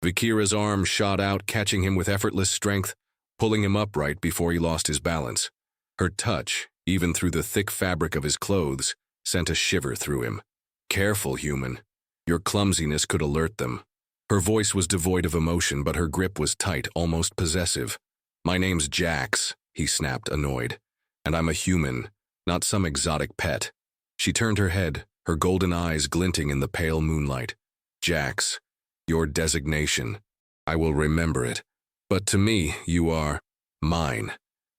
Vakira's arm shot out, catching him with effortless strength, pulling him upright before he lost his balance. Her touch, even through the thick fabric of his clothes, sent a shiver through him. "Careful, human. Your clumsiness could alert them." Her voice was devoid of emotion, but her grip was tight, almost possessive. "My name's Jax," he snapped, annoyed. "And I'm a human, not some exotic pet." She turned her head, her golden eyes glinting in the pale moonlight. "Jax, your designation. I will remember it. But to me, you are mine.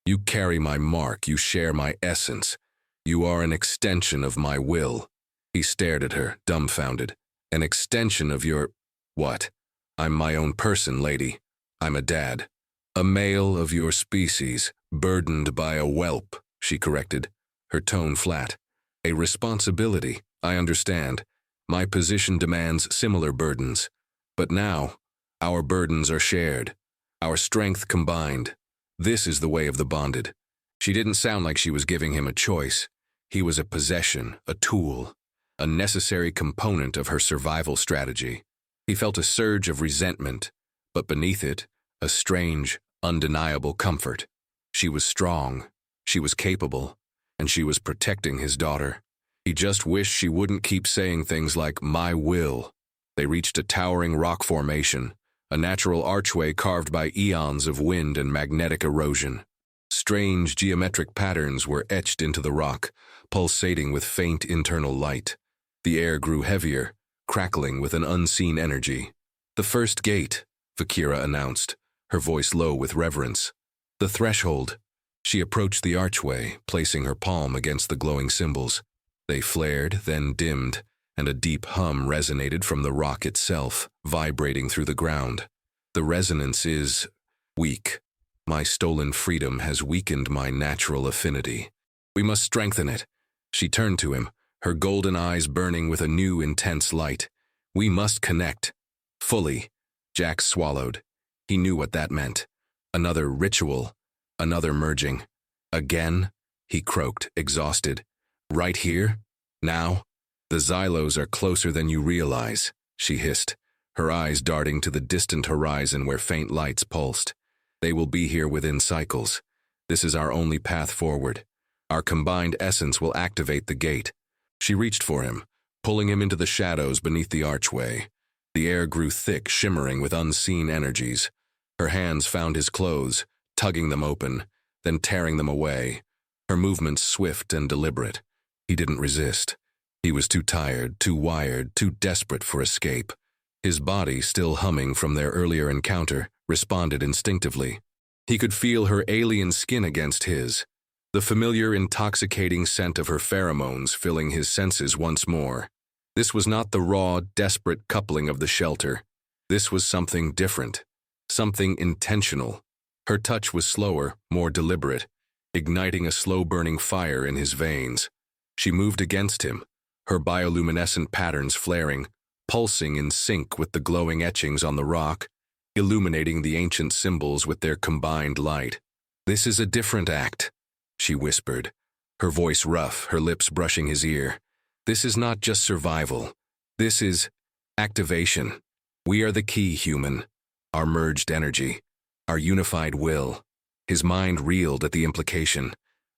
You carry my mark, you share my essence. You are an extension of my will." He stared at her, dumbfounded. "An extension of your... what? I'm my own person, lady. I'm a dad. A male of your species, burdened by a whelp," she corrected, her tone flat. "A responsibility, I understand. My position demands similar burdens. But now, our burdens are shared, our strength combined. This is the way of the bonded." She didn't sound like she was giving him a choice. He was a possession, a tool, a necessary component of her survival strategy. He felt a surge of resentment, but beneath it, a strange, undeniable comfort. She was strong, she was capable, and she was protecting his daughter. He just wished she wouldn't keep saying things like, "my will." They reached a towering rock formation, a natural archway carved by eons of wind and magnetic erosion. Strange geometric patterns were etched into the rock, pulsating with faint internal light. The air grew heavier, crackling with an unseen energy. "The first gate," Vakira announced, her voice low with reverence. "The threshold." She approached the archway, placing her palm against the glowing symbols. They flared, then dimmed, and a deep hum resonated from the rock itself, vibrating through the ground. "The resonance is weak. My stolen freedom has weakened my natural affinity. We must strengthen it." She turned to him, her golden eyes burning with a new intense light. "We must connect. Fully." Jax swallowed. He knew what that meant. Another ritual, another merging. "Again?" he croaked, exhausted. "Right here? Now?" "The Xylos are closer than you realize," she hissed, her eyes darting to the distant horizon where faint lights pulsed. "They will be here within cycles. This is our only path forward. Our combined essence will activate the gate." She reached for him, pulling him into the shadows beneath the archway. The air grew thick, shimmering with unseen energies. Her hands found his clothes, tugging them open, then tearing them away. Her movements swift and deliberate. He didn't resist. He was too tired, too wired, too desperate for escape. His body, still humming from their earlier encounter, responded instinctively. He could feel her alien skin against his, the familiar, intoxicating scent of her pheromones filling his senses once more. This was not the raw, desperate coupling of the shelter. This was something different, something intentional. Her touch was slower, more deliberate, igniting a slow-burning fire in his veins. She moved against him, her bioluminescent patterns flaring, pulsing in sync with the glowing etchings on the rock, illuminating the ancient symbols with their combined light. "This is a different act," she whispered, her voice rough, her lips brushing his ear. "This is not just survival. This is activation. We are the key, human. Our merged energy, our unified will." His mind reeled at the implication.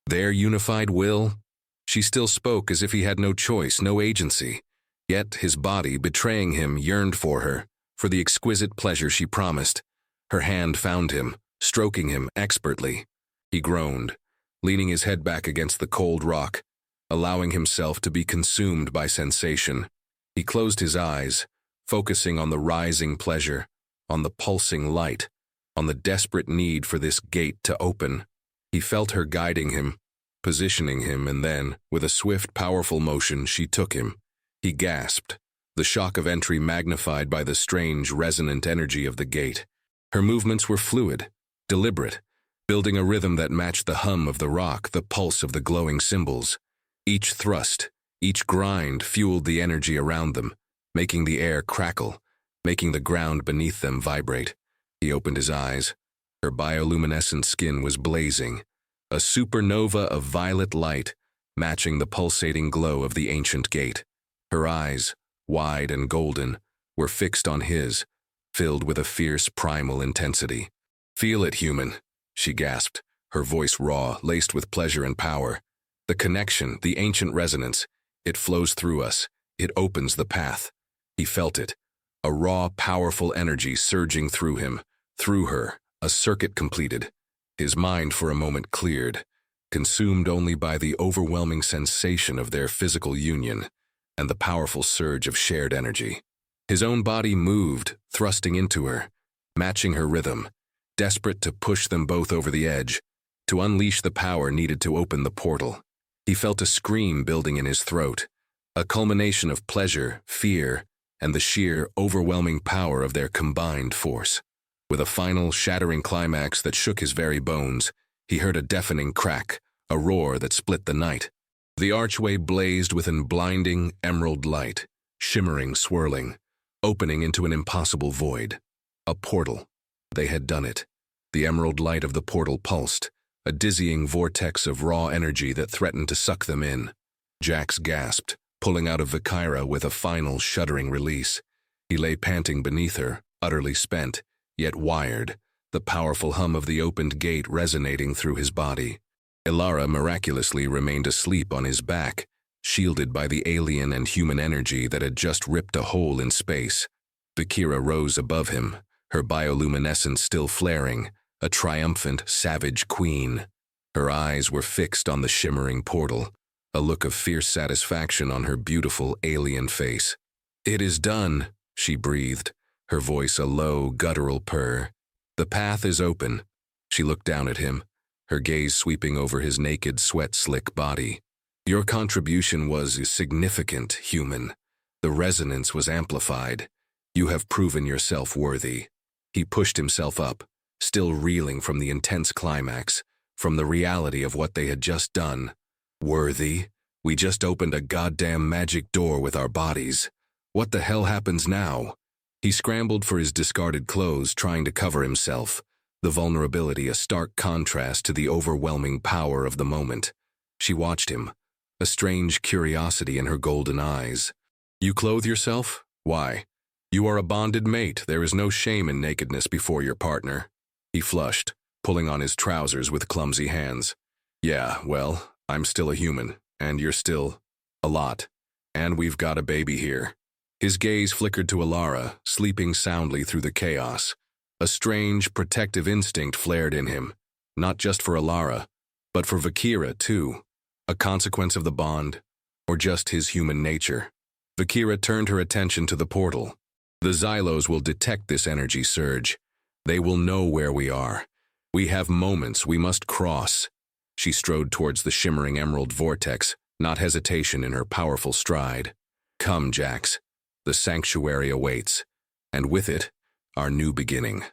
Their unified will? She still spoke as if he had no choice, no agency. Yet his body, betraying him, yearned for her, for the exquisite pleasure she promised. Her hand found him, stroking him expertly. He groaned, leaning his head back against the cold rock, allowing himself to be consumed by sensation. He closed his eyes, focusing on the rising pleasure, on the pulsing light, on the desperate need for this gate to open. He felt her guiding him, positioning him, and then, with a swift, powerful motion, she took him. He gasped, the shock of entry magnified by the strange, resonant energy of the gate. Her movements were fluid, deliberate, building a rhythm that matched the hum of the rock, the pulse of the glowing symbols. Each thrust, each grind fueled the energy around them, making the air crackle, making the ground beneath them vibrate. He opened his eyes, Her bioluminescent skin was blazing, a supernova of violet light, matching the pulsating glow of the ancient gate. Her eyes, wide and golden, were fixed on his, filled with a fierce primal intensity. "Feel it, human," she gasped, her voice raw, laced with pleasure and power. "The connection, the ancient resonance, it flows through us, it opens the path." He felt it, a raw, powerful energy surging through him, through her, a circuit completed. His mind for a moment cleared, consumed only by the overwhelming sensation of their physical union and the powerful surge of shared energy. His own body moved, thrusting into her, matching her rhythm, desperate to push them both over the edge, to unleash the power needed to open the portal. He felt a scream building in his throat, a culmination of pleasure, fear, and the sheer, overwhelming power of their combined force. With a final, shattering climax that shook his very bones, he heard a deafening crack, a roar that split the night. The archway blazed with a blinding, emerald light, shimmering, swirling, opening into an impossible void. A portal. They had done it. The emerald light of the portal pulsed, a dizzying vortex of raw energy that threatened to suck them in. Jax gasped, pulling out of Vakira with a final, shuddering release. He lay panting beneath her, utterly spent, yet wired, the powerful hum of the opened gate resonating through his body. Ilara miraculously remained asleep on his back, shielded by the alien and human energy that had just ripped a hole in space. Vakira rose above him, her bioluminescence still flaring, a triumphant, savage queen. Her eyes were fixed on the shimmering portal, a look of fierce satisfaction on her beautiful alien face. "It is done," she breathed, her voice a low, guttural purr. "The path is open." She looked down at him, her gaze sweeping over his naked, sweat-slick body. "Your contribution was significant, human. The resonance was amplified. You have proven yourself worthy." He pushed himself up, still reeling from the intense climax, from the reality of what they had just done. "Worthy? We just opened a goddamn magic door with our bodies. What the hell happens now?" He scrambled for his discarded clothes, trying to cover himself, the vulnerability a stark contrast to the overwhelming power of the moment. She watched him, a strange curiosity in her golden eyes. "You clothe yourself? Why? You are a bonded mate. There is no shame in nakedness before your partner." He flushed, pulling on his trousers with clumsy hands. "Yeah, well, I'm still a human, and you're still a lot. And we've got a baby here." His gaze flickered to Ilara, sleeping soundly through the chaos. A strange, protective instinct flared in him, not just for Ilara, but for Vakira, too. A consequence of the bond, or just his human nature. Vakira turned her attention to the portal. "The Xylos will detect this energy surge. They will know where we are. We have moments we must cross." She strode towards the shimmering emerald vortex, not hesitation in her powerful stride. "Come, Jax. The sanctuary awaits, and with it, our new beginning."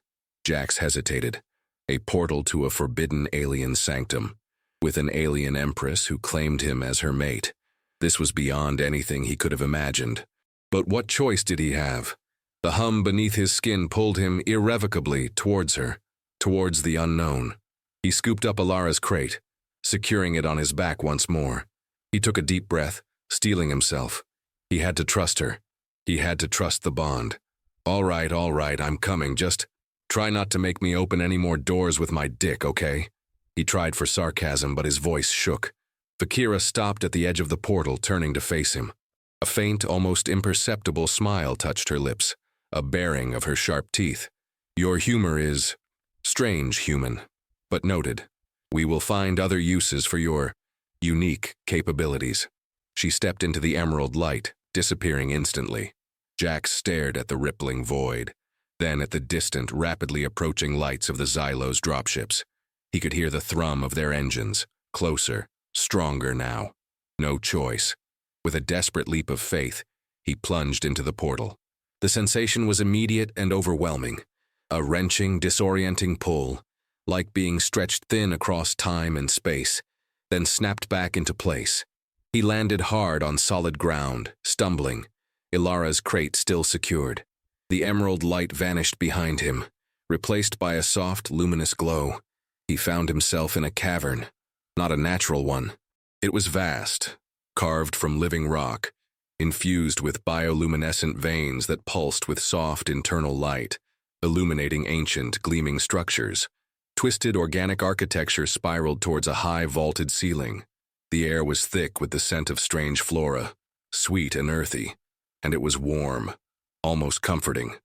Jax hesitated, a portal to a forbidden alien sanctum, with an alien empress who claimed him as her mate. This was beyond anything he could have imagined. But what choice did he have? The hum beneath his skin pulled him irrevocably towards her, towards the unknown. He scooped up Ilara's crate, securing it on his back once more. He took a deep breath, steeling himself. He had to trust her. He had to trust the bond. All right, I'm coming. Just try not to make me open any more doors with my dick, okay?" He tried for sarcasm, but his voice shook. Vakira stopped at the edge of the portal, turning to face him. A faint, almost imperceptible smile touched her lips, a baring of her sharp teeth. "Your humor is strange, human, but noted. We will find other uses for your unique capabilities." She stepped into the emerald light, disappearing instantly. Jax stared at the rippling void, then at the distant, rapidly approaching lights of the Xylos dropships. He could hear the thrum of their engines, closer, stronger now. No choice. With a desperate leap of faith, he plunged into the portal. The sensation was immediate and overwhelming, a wrenching, disorienting pull, like being stretched thin across time and space, then snapped back into place. He landed hard on solid ground, stumbling, Ilara's crate still secured. The emerald light vanished behind him, replaced by a soft, luminous glow. He found himself in a cavern, not a natural one. It was vast, carved from living rock, infused with bioluminescent veins that pulsed with soft internal light, illuminating ancient, gleaming structures. Twisted organic architecture spiraled towards a high vaulted ceiling. The air was thick with the scent of strange flora, sweet and earthy, and it was warm, almost comforting.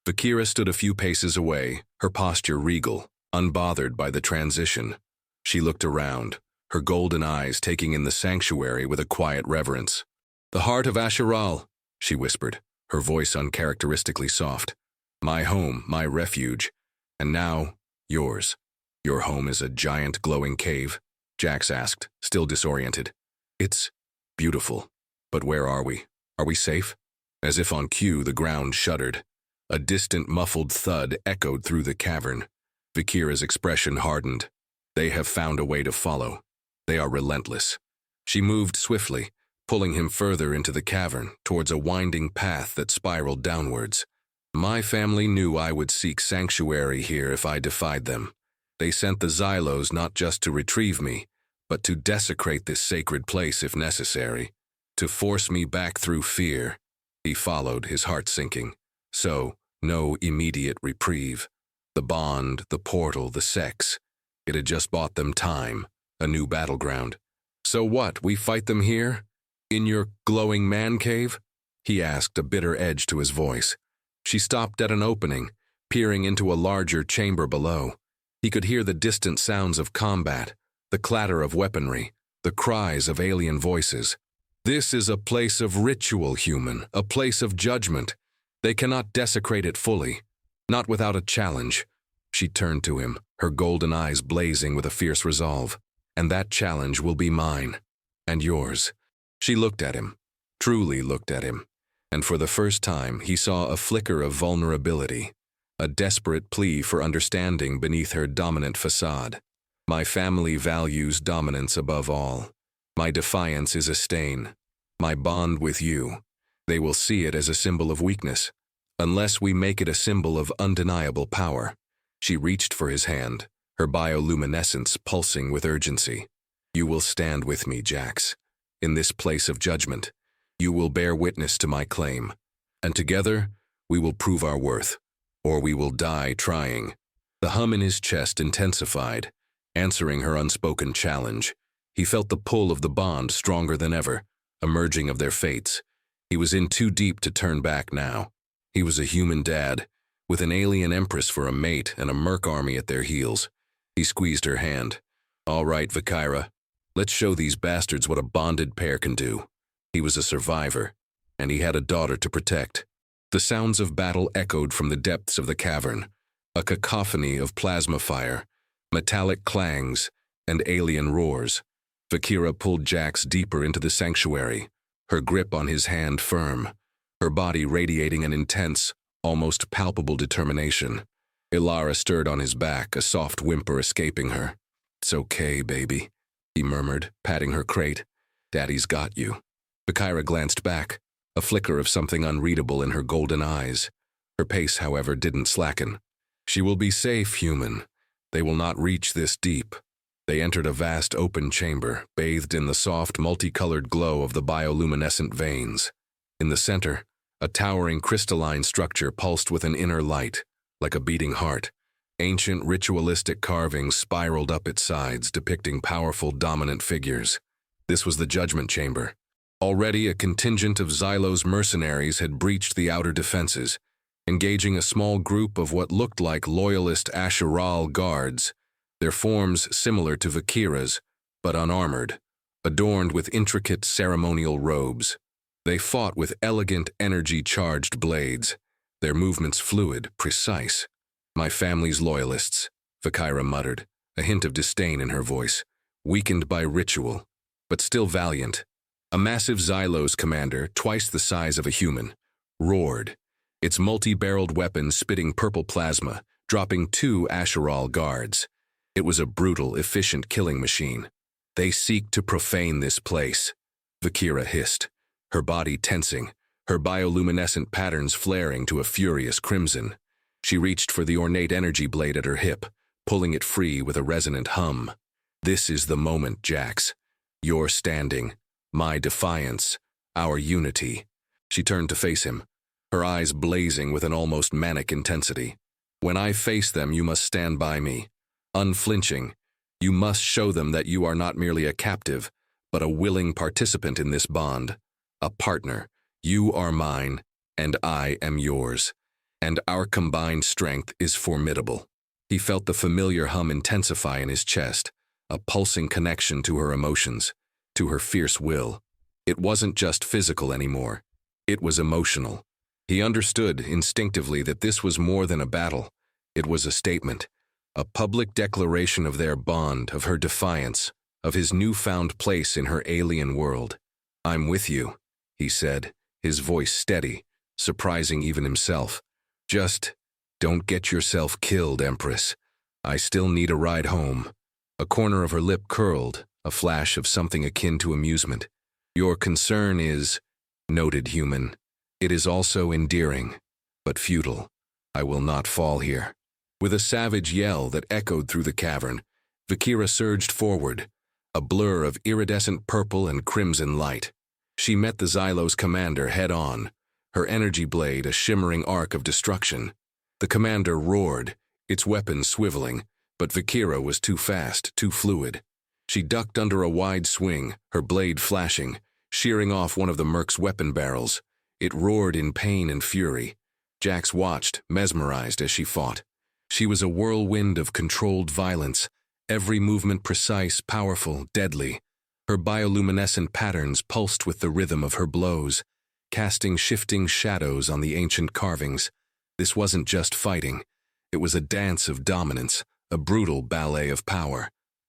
Vakira stood a few paces away, her posture regal, unbothered by the transition. She looked around, her golden eyes taking in the sanctuary with a quiet reverence. "The heart of Asheral," she whispered, her voice uncharacteristically soft. "My home, my refuge, and now, yours." "Your home is a giant glowing cave?" Jax asked, still disoriented. "It's beautiful. But where are we? Are we safe?" As if on cue, the ground shuddered. A distant muffled thud echoed through the cavern. Vakira's expression hardened. "They have found a way to follow. They are relentless." She moved swiftly, pulling him further into the cavern, towards a winding path that spiraled downwards. "My family knew I would seek sanctuary here if I defied them. They sent the Xylos not just to retrieve me, but to desecrate this sacred place if necessary, to force me back through fear." He followed, his heart sinking. So, no immediate reprieve. The bond, the portal, the sex. It had just bought them time, a new battleground. "So what, we fight them here? In your glowing man cave?" he asked, a bitter edge to his voice. She stopped at an opening, peering into a larger chamber below. He could hear the distant sounds of combat, the clatter of weaponry, the cries of alien voices. "This is a place of ritual, human, a place of judgment. They cannot desecrate it fully, not without a challenge." She turned to him, her golden eyes blazing with a fierce resolve. "And that challenge will be mine, and yours." She looked at him, truly looked at him, and for the first time he saw a flicker of vulnerability, a desperate plea for understanding beneath her dominant facade. "My family values dominance above all. My defiance is a stain. My bond with you, they will see it as a symbol of weakness, unless we make it a symbol of undeniable power." She reached for his hand, her bioluminescence pulsing with urgency. "You will stand with me, Jax, in this place of judgment. You will bear witness to my claim, and together we will prove our worth, or we will die trying." The hum in his chest intensified, answering her unspoken challenge. He felt the pull of the bond stronger than ever, a merging of their fates. He was in too deep to turn back now. He was a human dad, with an alien empress for a mate and a merc army at their heels. He squeezed her hand. "All right, Vakira, let's show these bastards what a bonded pair can do." He was a survivor, and he had a daughter to protect. The sounds of battle echoed from the depths of the cavern, a cacophony of plasma fire, metallic clangs, and alien roars. Vakira pulled Jax deeper into the sanctuary, her grip on his hand firm, her body radiating an intense, almost palpable determination. Ilara stirred on his back, a soft whimper escaping her. "It's okay, baby," he murmured, patting her crate. "Daddy's got you." Vakira glanced back, a flicker of something unreadable in her golden eyes. Her pace, however, didn't slacken. "She will be safe, human. They will not reach this deep." They entered a vast open chamber, bathed in the soft, multicolored glow of the bioluminescent veins. In the center, a towering crystalline structure pulsed with an inner light, like a beating heart. Ancient ritualistic carvings spiraled up its sides, depicting powerful, dominant figures. This was the Judgment Chamber. Already a contingent of Xylos mercenaries had breached the outer defenses, engaging a small group of what looked like loyalist Asheral guards, their forms similar to Vakira's, but unarmored, adorned with intricate ceremonial robes. They fought with elegant, energy-charged blades, their movements fluid, precise. "My family's loyalists," Vakira muttered, a hint of disdain in her voice, weakened by ritual, but still valiant. A massive Xylos commander, twice the size of a human, roared, its multi-barreled weapon spitting purple plasma, dropping 2 Asheral guards. It was a brutal, efficient killing machine. "They seek to profane this place," Vakira hissed, her body tensing, her bioluminescent patterns flaring to a furious crimson. She reached for the ornate energy blade at her hip, pulling it free with a resonant hum. This is the moment, Jax. Your standing, my defiance, our unity. She turned to face him, her eyes blazing with an almost manic intensity. When I face them, you must stand by me. Unflinching, you must show them that you are not merely a captive, but a willing participant in this bond. A partner. You are mine, and I am yours. And our combined strength is formidable. He felt the familiar hum intensify in his chest, a pulsing connection to her emotions, to her fierce will. It wasn't just physical anymore. It was emotional. He understood instinctively that this was more than a battle. It was a statement, a public declaration of their bond, of her defiance, of his newfound place in her alien world. I'm with you, he said, his voice steady, surprising even himself. Just don't get yourself killed, Empress. I still need a ride home. A corner of her lip curled, a flash of something akin to amusement. Your concern is, noted human. It is also endearing, but futile. I will not fall here. With a savage yell that echoed through the cavern, Vakira surged forward, a blur of iridescent purple and crimson light. She met the Xylo's commander head-on, her energy blade a shimmering arc of destruction. The commander roared, its weapon swiveling, but Vakira was too fast, too fluid. She ducked under a wide swing, her blade flashing, shearing off one of the Merc's weapon barrels. It roared in pain and fury. Jax watched, mesmerized as she fought. She was a whirlwind of controlled violence, every movement precise, powerful, deadly. Her bioluminescent patterns pulsed with the rhythm of her blows, casting shifting shadows on the ancient carvings. This wasn't just fighting. It was a dance of dominance, a brutal ballet of power.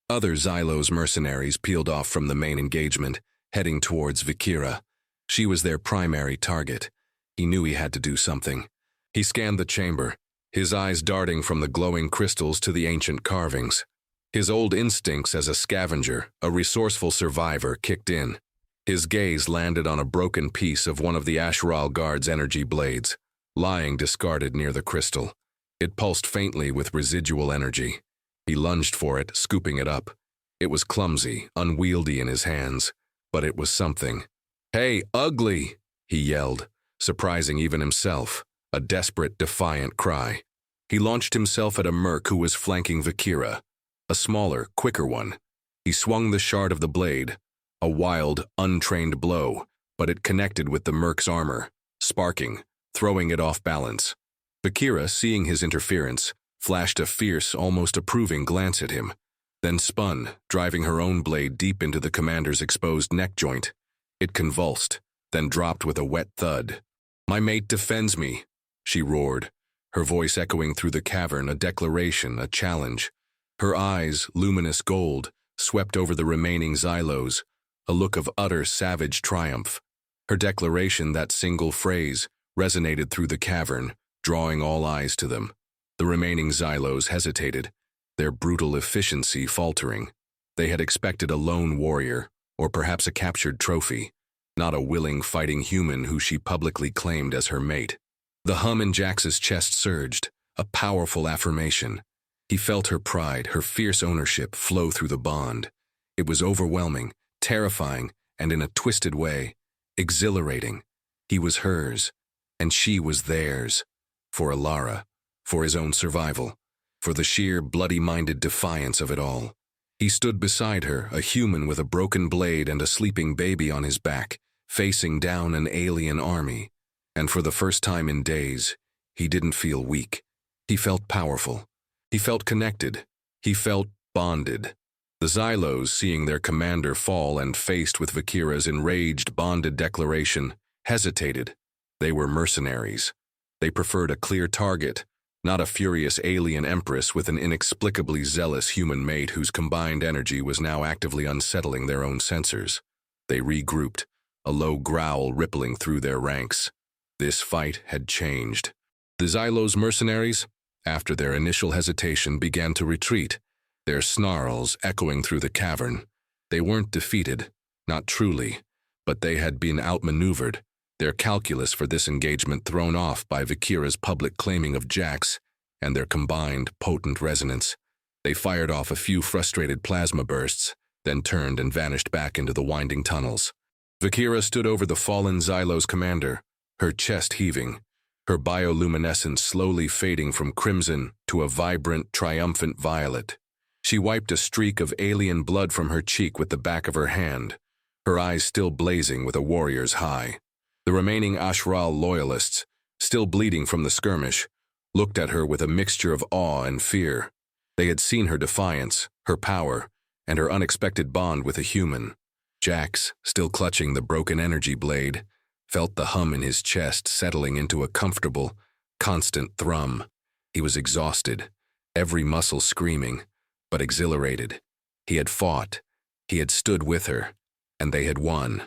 Other Xylo's mercenaries peeled off from the main engagement, heading towards Vakira. She was their primary target. He knew he had to do something. He scanned the chamber, his eyes darting from the glowing crystals to the ancient carvings. His old instincts as a scavenger, a resourceful survivor, kicked in. His gaze landed on a broken piece of one of the Asheral Guard's energy blades, lying discarded near the crystal. It pulsed faintly with residual energy. He lunged for it, scooping it up. It was clumsy, unwieldy in his hands, but it was something. "Hey, ugly!" he yelled, surprising even himself, a desperate, defiant cry. He launched himself at a merc who was flanking Vakira, a smaller, quicker one. He swung the shard of the blade, a wild, untrained blow, but it connected with the merc's armor, sparking, throwing it off balance. Vakira, seeing his interference, flashed a fierce, almost approving glance at him, then spun, driving her own blade deep into the commander's exposed neck joint. It convulsed, then dropped with a wet thud. "My mate defends me," she roared, her voice echoing through the cavern, a declaration, a challenge. Her eyes, luminous gold, swept over the remaining Xylos, a look of utter savage triumph. Her declaration, that single phrase, resonated through the cavern, drawing all eyes to them. The remaining Xylos hesitated, their brutal efficiency faltering. They had expected a lone warrior, or perhaps a captured trophy, not a willing fighting human who she publicly claimed as her mate. The hum in Jax's chest surged, a powerful affirmation. He felt her pride, her fierce ownership flow through the bond. It was overwhelming, terrifying, and in a twisted way, exhilarating. He was hers, and she was theirs. For Alara, for his own survival, for the sheer bloody-minded defiance of it all. He stood beside her, a human with a broken blade and a sleeping baby on his back, facing down an alien army. And for the first time in days, he didn't feel weak. He felt powerful. He felt connected. He felt bonded. The Xylos, seeing their commander fall and faced with Vakira's enraged, bonded declaration, hesitated. They were mercenaries. They preferred a clear target, not a furious alien empress with an inexplicably zealous human mate whose combined energy was now actively unsettling their own sensors. They regrouped, a low growl rippling through their ranks. This fight had changed. The Xylos mercenaries, after their initial hesitation, began to retreat, their snarls echoing through the cavern. They weren't defeated, not truly, but they had been outmaneuvered, their calculus for this engagement thrown off by Vakira's public claiming of Jax and their combined potent resonance. They fired off a few frustrated plasma bursts, then turned and vanished back into the winding tunnels. Vakira stood over the fallen Xylo's commander, her chest heaving, her bioluminescence slowly fading from crimson to a vibrant, triumphant violet. She wiped a streak of alien blood from her cheek with the back of her hand, her eyes still blazing with a warrior's high. The remaining Ashral loyalists, still bleeding from the skirmish, looked at her with a mixture of awe and fear. They had seen her defiance, her power, and her unexpected bond with a human. Jax, still clutching the broken energy blade, felt the hum in his chest settling into a comfortable, constant thrum. He was exhausted, every muscle screaming, but exhilarated. He had fought, he had stood with her, and they had won.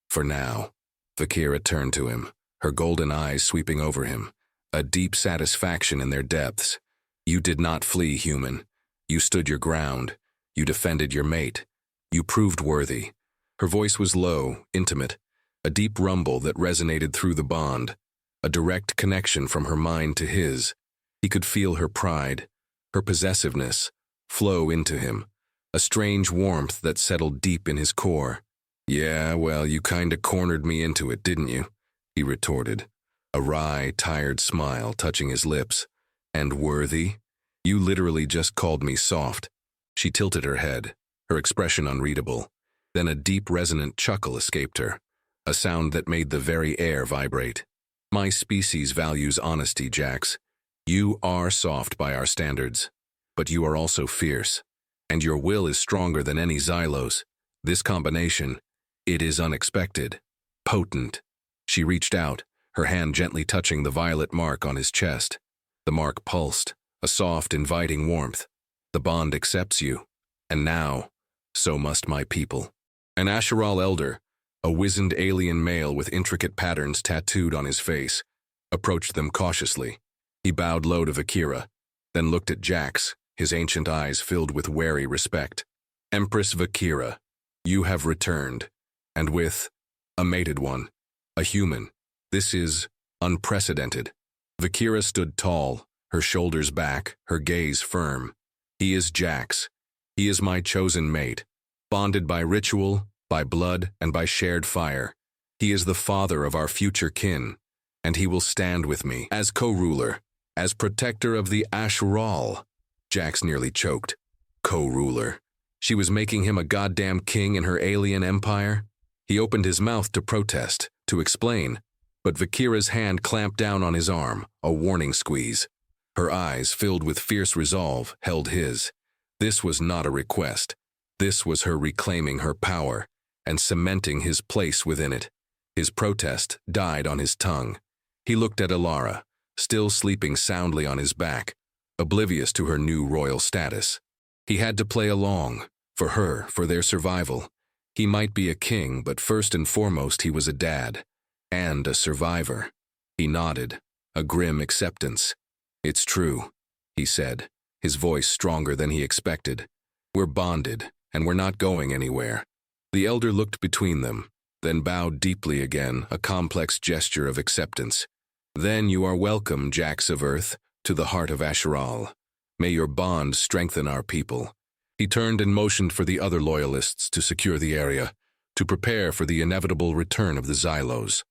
For now. Vakira turned to him, her golden eyes sweeping over him, a deep satisfaction in their depths. You did not flee, human. You stood your ground. You defended your mate. You proved worthy. Her voice was low, intimate, a deep rumble that resonated through the bond, a direct connection from her mind to his. He could feel her pride, her possessiveness, flow into him, a strange warmth that settled deep in his core. Yeah, well, you kinda cornered me into it, didn't you? He retorted, a wry, tired smile touching his lips. And worthy? You literally just called me soft. She tilted her head, her expression unreadable. Then a deep, resonant chuckle escaped her, a sound that made the very air vibrate. My species values honesty, Jax. You are soft by our standards, but you are also fierce, and your will is stronger than any Xylos. This combination, it is unexpected, potent. She reached out, her hand gently touching the violet mark on his chest. The mark pulsed, a soft, inviting warmth. The bond accepts you, and now, so must my people. An Asheral elder, a wizened alien male with intricate patterns tattooed on his face, approached them cautiously. He bowed low to Vakira, then looked at Jax, his ancient eyes filled with wary respect. Empress Vakira, you have returned, and with a mated one, a human. This is unprecedented. Vakira stood tall, her shoulders back, her gaze firm. He is Jax. He is my chosen mate, bonded by ritual, by blood, and by shared fire. He is the father of our future kin, and he will stand with me as co-ruler, as protector of the Asheral. Jax nearly choked. Co-ruler. She was making him a goddamn king in her alien empire? He opened his mouth to protest, to explain, but Vakira's hand clamped down on his arm, a warning squeeze. Her eyes, filled with fierce resolve, held his. This was not a request. This was her reclaiming her power and cementing his place within it. His protest died on his tongue. He looked at Alara, still sleeping soundly on his back, oblivious to her new royal status. He had to play along, for her, for their survival. He might be a king, but first and foremost he was a dad, and a survivor. He nodded, a grim acceptance. It's true, he said, his voice stronger than he expected. We're bonded, and we're not going anywhere. The elder looked between them, then bowed deeply again, a complex gesture of acceptance. Then you are welcome, Jax of Earth, to the heart of Asheral. May your bond strengthen our people. He turned and motioned for the other loyalists to secure the area, to prepare for the inevitable return of the Xylos.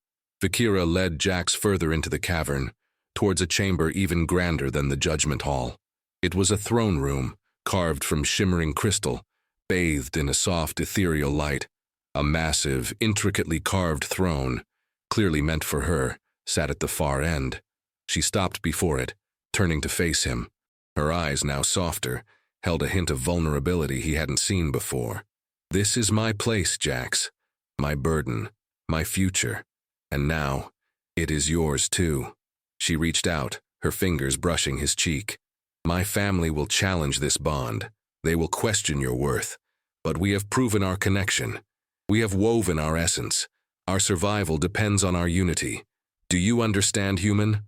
Vakira led Jax further into the cavern, towards a chamber even grander than the judgment hall. It was a throne room, carved from shimmering crystal, bathed in a soft ethereal light. A massive, intricately carved throne, clearly meant for her, sat at the far end. She stopped before it, turning to face him. Her eyes, now softer, held a hint of vulnerability he hadn't seen before. This is my place, Jax. My burden, my future. And now, it is yours too. She reached out, her fingers brushing his cheek. My family will challenge this bond. They will question your worth. But we have proven our connection. We have woven our essence. Our survival depends on our unity. Do you understand, human?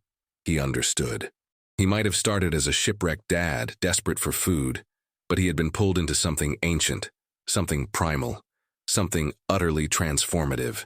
He understood. He might have started as a shipwrecked dad, desperate for food, but he had been pulled into something ancient, something primal, something utterly transformative.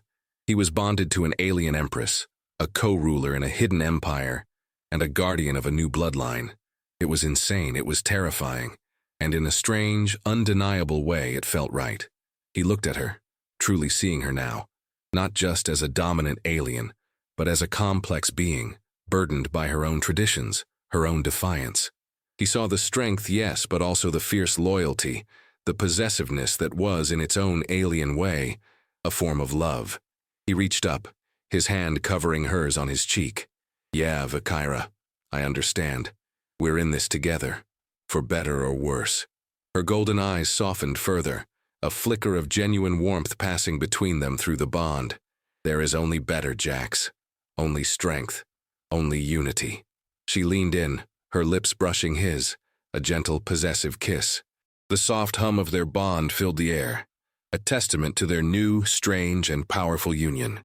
He was bonded to an alien empress, a co-ruler in a hidden empire, and a guardian of a new bloodline. It was insane, it was terrifying, and in a strange, undeniable way it felt right. He looked at her, truly seeing her now, not just as a dominant alien, but as a complex being, burdened by her own traditions, her own defiance. He saw the strength, yes, but also the fierce loyalty, the possessiveness that was, in its own alien way, a form of love. He reached up, his hand covering hers on his cheek. Yeah, Vikaira, I understand. We're in this together, for better or worse. Her golden eyes softened further, a flicker of genuine warmth passing between them through the bond. There is only better, Jax. Only strength. Only unity. She leaned in, her lips brushing his, a gentle, possessive kiss. The soft hum of their bond filled the air, a testament to their new, strange, and powerful union.